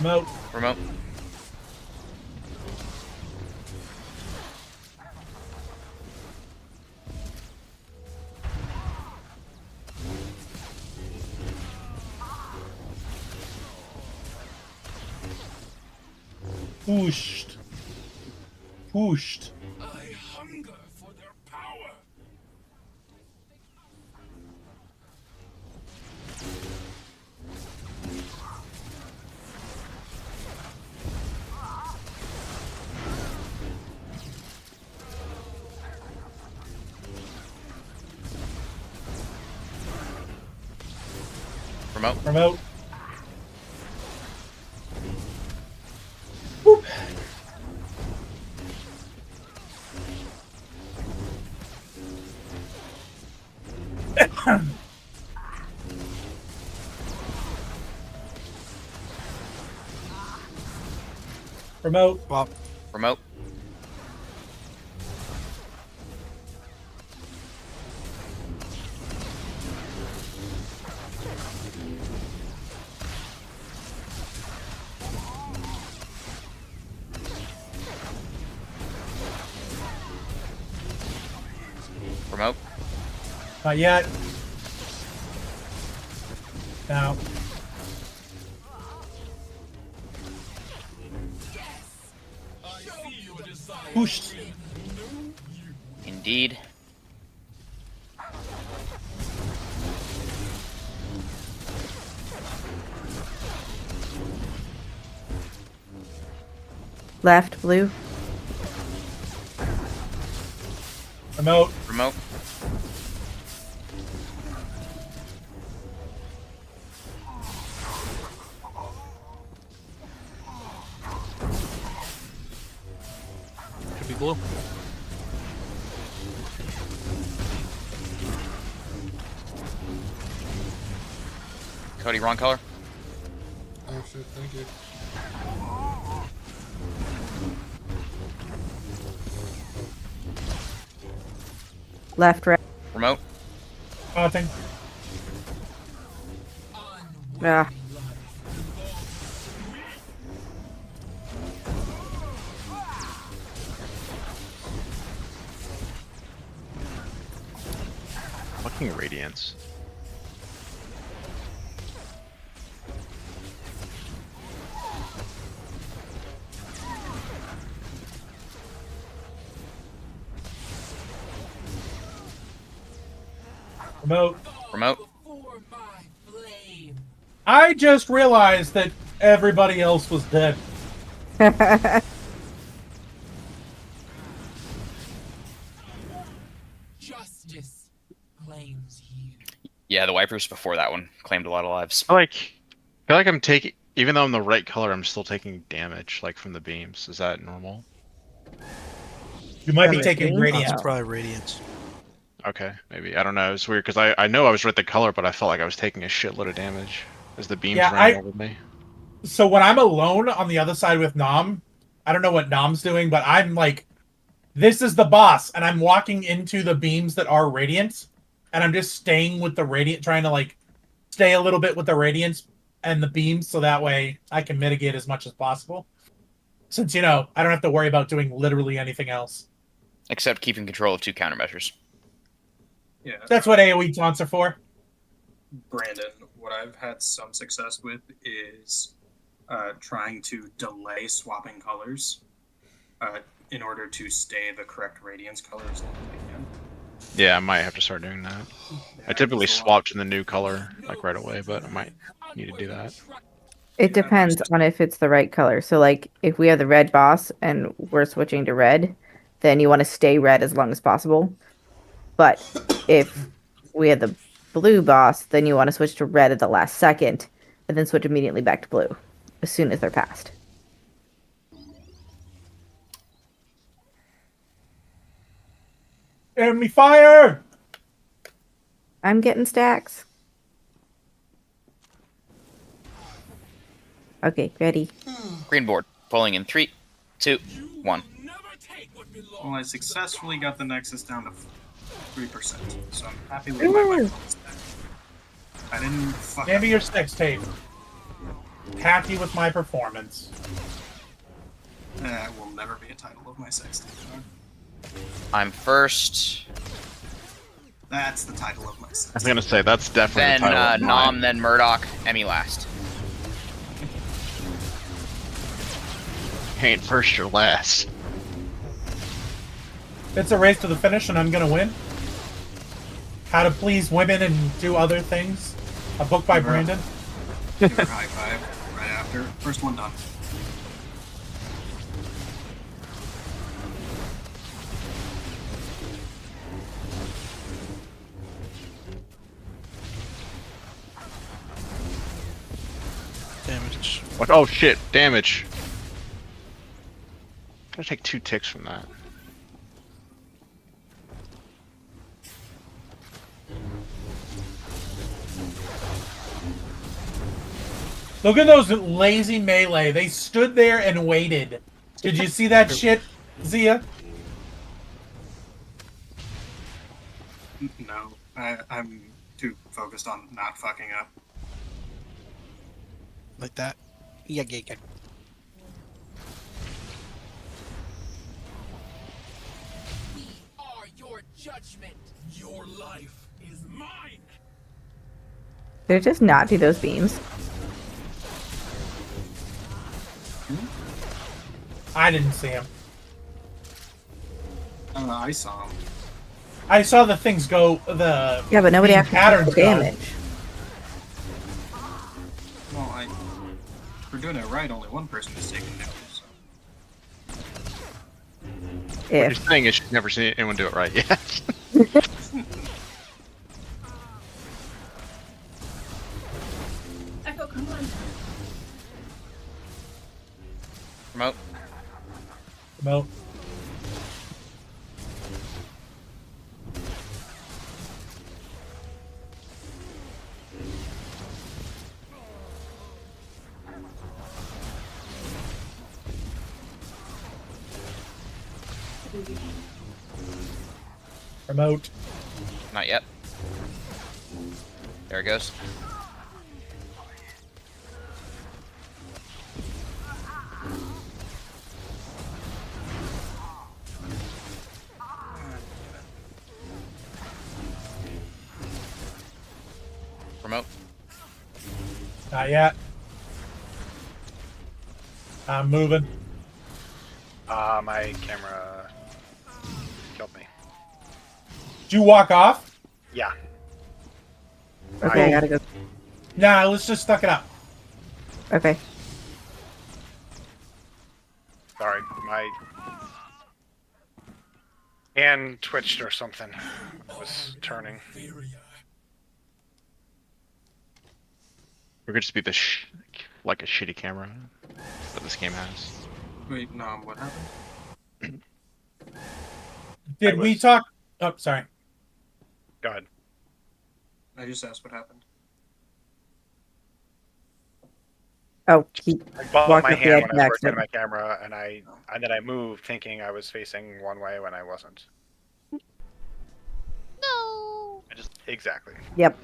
Promote. Promote. Pushed. Pushed. I hunger for their power. Promote. Promote. Whoop. Promote. Well, Promote. Promote. Not yet. Now. I see your desire. Pushed. Indeed. Left, blue. Promote. Promote. blue. Cody, wrong color. Oh shit, thank you. Left, right. Remote. Nothing. Ah. Fucking radiance. Remote. Remote. Before my flame. I just realized that everybody else was dead. Justice claims you. Yeah, the wipers before that one claimed a lot of lives. I feel like I'm taking, even though I'm the right color, I'm still taking damage, like from the beams. Is that normal? You might be From the taking beams? radiant. That's probably radiance. Okay, maybe. I don't know. It's weird because I know I was right the color, but I felt like I was taking a shitload of damage as the beams Yeah, ran over me. So when I'm alone on the other side with Nom, I don't know what Nom's doing, but I'm like, this is the boss, and I'm walking into the beams that are radiant, and I'm just staying with the radiant, trying to like stay a little bit with the radiance and the beams, so that way I can mitigate as much as possible. Since, you know, I don't have to worry about doing literally anything else. Except keeping control of 2 countermeasures. Yeah. That's what AoE taunts are for. Brandon, what I've had some success with is trying to delay swapping colors in order to stay the correct radiance color as long as I can. Yeah, I might have to start doing that. I typically swap to the new color like right away, but I might need to do that. It depends on if it's the right color. So, like, if we have the red boss and we're switching to red, then you want to stay red as long as possible. But if we have the blue boss, then you want to switch to red at the last second and then switch immediately back to blue as soon as they're passed. Enemy fire! I'm getting stacks. Okay, ready. Green board. Pulling in 3, 2, 1. Well, I successfully got the Nexus down to 3%, so I'm happy with my weapons. I didn't fuck Hand up. me your sex tape. Happy with my performance. That will never be a title of my sex tape. I'm first. That's the title of my sex I was gonna say that's definitely Then the title of mine. Nom, then Murdoch, Emmy last. Ain't first or last. It's a race to the finish, and I'm gonna win. How to Please Women and Do Other Things. A book by Brandon. Give her a high five right after. First one done. Damage. What? Oh shit! Damage. Gotta take 2 ticks from that. Look at those lazy melee. They stood there and waited. Did you see that shit, Zia? No, I'm too focused on not fucking up. Like that. Yeah, yeah, yeah. We are your judgment. Your life is mine. Did it just not do those beams? I didn't see him. I saw him. I saw the things go. The Yeah, but nobody beam actually took patterns the go. damage. Well, if we're doing it right, only one person is taking damage. So. What you're If. saying is you've never seen anyone do it right yet. Echo, come on. Remote. Remote. Remote. Not yet. There it goes. Remote. Not yet. I'm moving. My camera killed me. Did you walk off? Yeah. Okay, I gotta go. Nah, let's just stuck it up. Okay. Sorry, my hand twitched or something. I was turning. Or it could just be the like a shitty camera that this game has. Wait, no, what happened? Did we talk? Oh, sorry. Go ahead. I just asked what happened. Oh, he I bumped walked my up the hand edge when I was working accident. on my camera, and then I moved thinking I was facing one way when I wasn't. No. Exactly. Yep.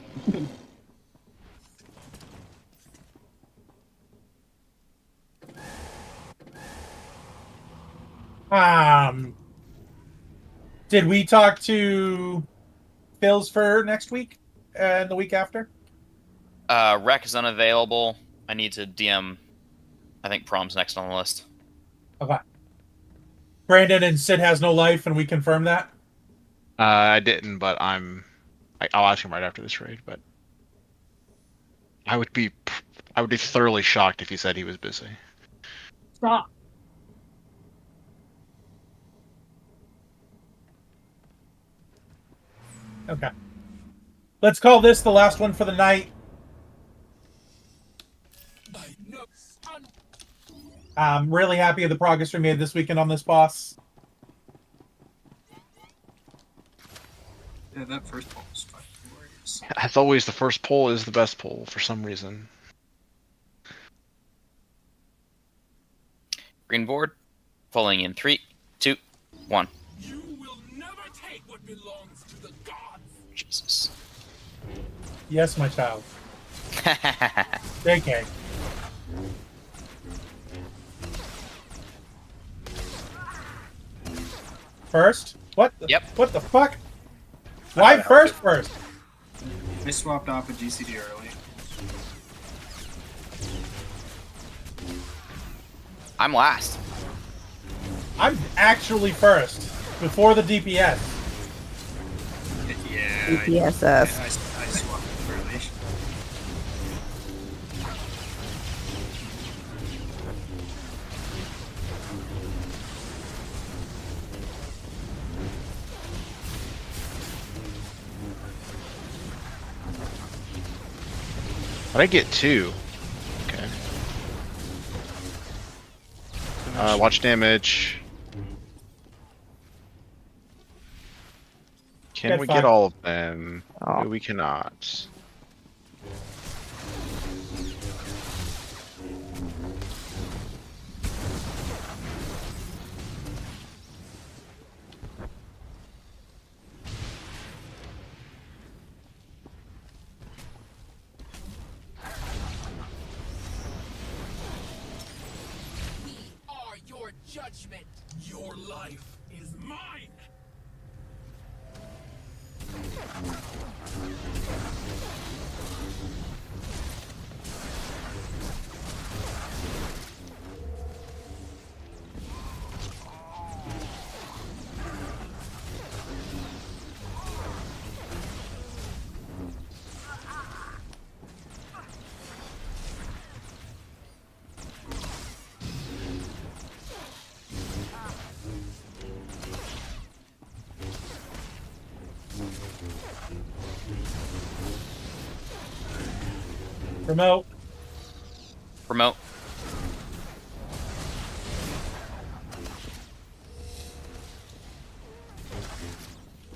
Did we talk to Phil's for next week and the week after? Rec is unavailable. I need to DM. I think Prom's next on the list. Okay. Brandon and Sid has no life, and we confirm that. I didn't, but I'll ask him right after this raid. But I would be thoroughly shocked if he said he was busy. Stop. Okay. Let's call this the last one for the night. I'm really happy with the progress we made this weekend on this boss. Yeah, that first pull was fucking glorious. As always, the first pull is the best pull for some reason. Green board. Falling in 3, 2, 1. You will never take what belongs to the gods. Jesus. Yes, my child. JK. First? What? Yep. What the fuck? Why first? I swapped off a GCD early. I'm last. I'm actually first before the DPS. Yeah. DPSS. I swapped it early. But I get 2. Okay. Watch damage. Can Get we fucked. get all of them? Oh. No, we cannot. We are your judgment. Your life is mine. Remote. Remote.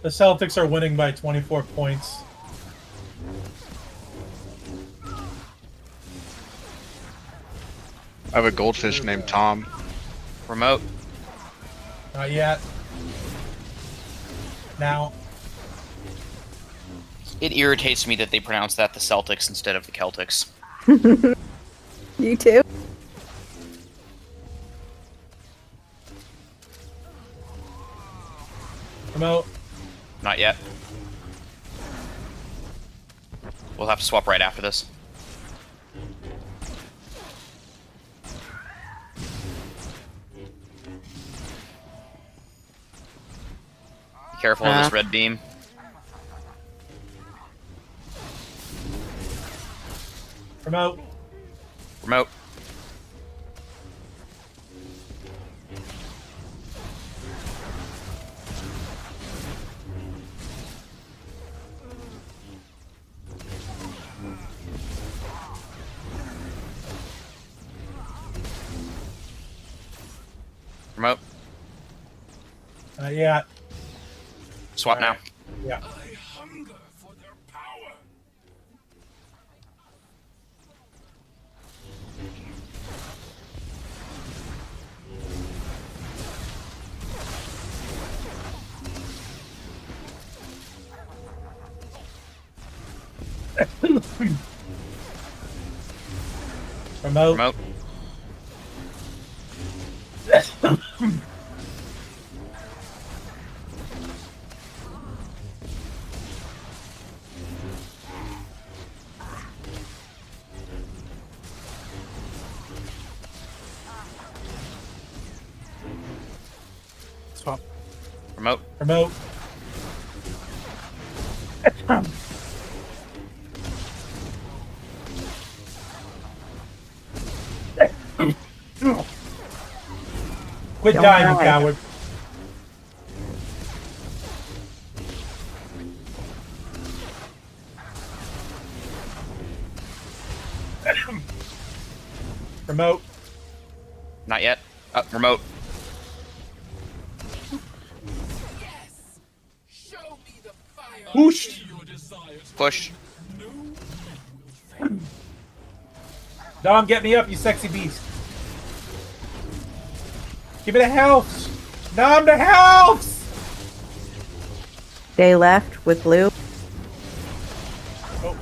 The Celtics are winning by 24 points. I have a goldfish named Tom. Remote. Not yet. now. It irritates me that they pronounce that the Celtics instead of the Celtics. You too? Promote. Not yet. We'll have to swap right after this. Be careful of this red beam. Promote. Remote. Remote. Yeah. Swap now. Yeah. I hunger for their power. Promote. Remote. Swap. Remote. Promote. Quit Don't dying, you die. coward. Promote. Not yet. Remote. Yes. Show me the fire. Whoosh. Your desires. Push. Dom, get me up, you sexy beast. Give me the health. Dom, the health. Stay left with blue. Oh,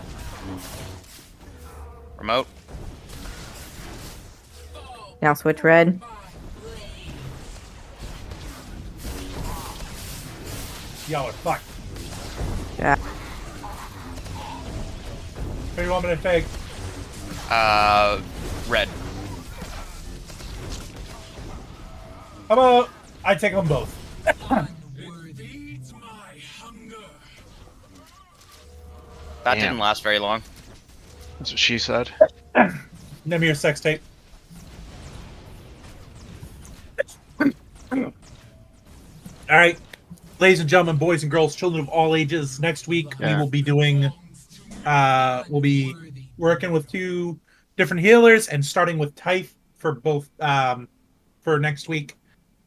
Remote. Now switch red. y'all are fucked. Yeah. Who do you want me to take? Red. How about I take them both? Feeds my hunger. That Damn. didn't last very long. That's what she said. Name your sex tape. All right, ladies and gentlemen, boys and girls, children of all ages. Next week we Yeah. will be doing. We'll be working with 2 different healers and starting with Typh for both for next week,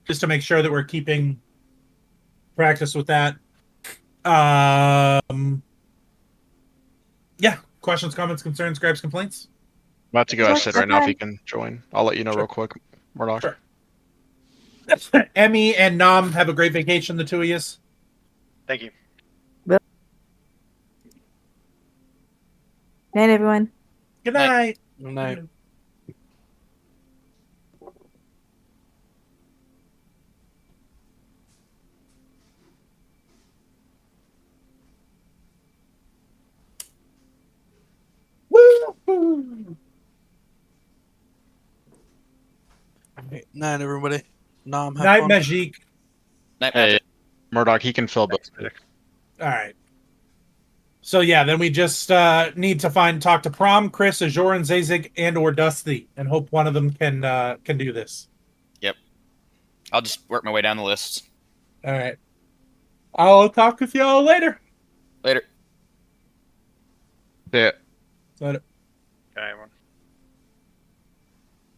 just to make sure that we're keeping practice with that. Yeah. Questions, comments, concerns, grabs, complaints. I'm about to go ask Sure, Sid right now if okay. he can join. I'll let you know Sure. real quick, Murdoch. Sure. Emmy and Nam, have a great vacation, the 2 of yous. Thank you. Night, everyone. Good Night. night. Good night. Woo! Night, everybody. Nom, have Night, fun. Majik. Night Hey, magic. Murdoch, he can fill both. All right. So yeah, then we just need to talk to Prom, Chris, Azure, and Zazig, and/or Dusty, and hope one of them can do this. Yep. I'll just work my way down the list. All right. I'll talk with y'all later. Later. Yeah. Later. Okay, everyone.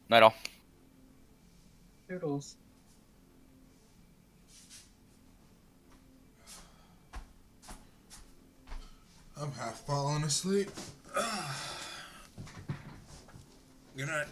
Night all. Toodles. I'm half falling asleep. Good night.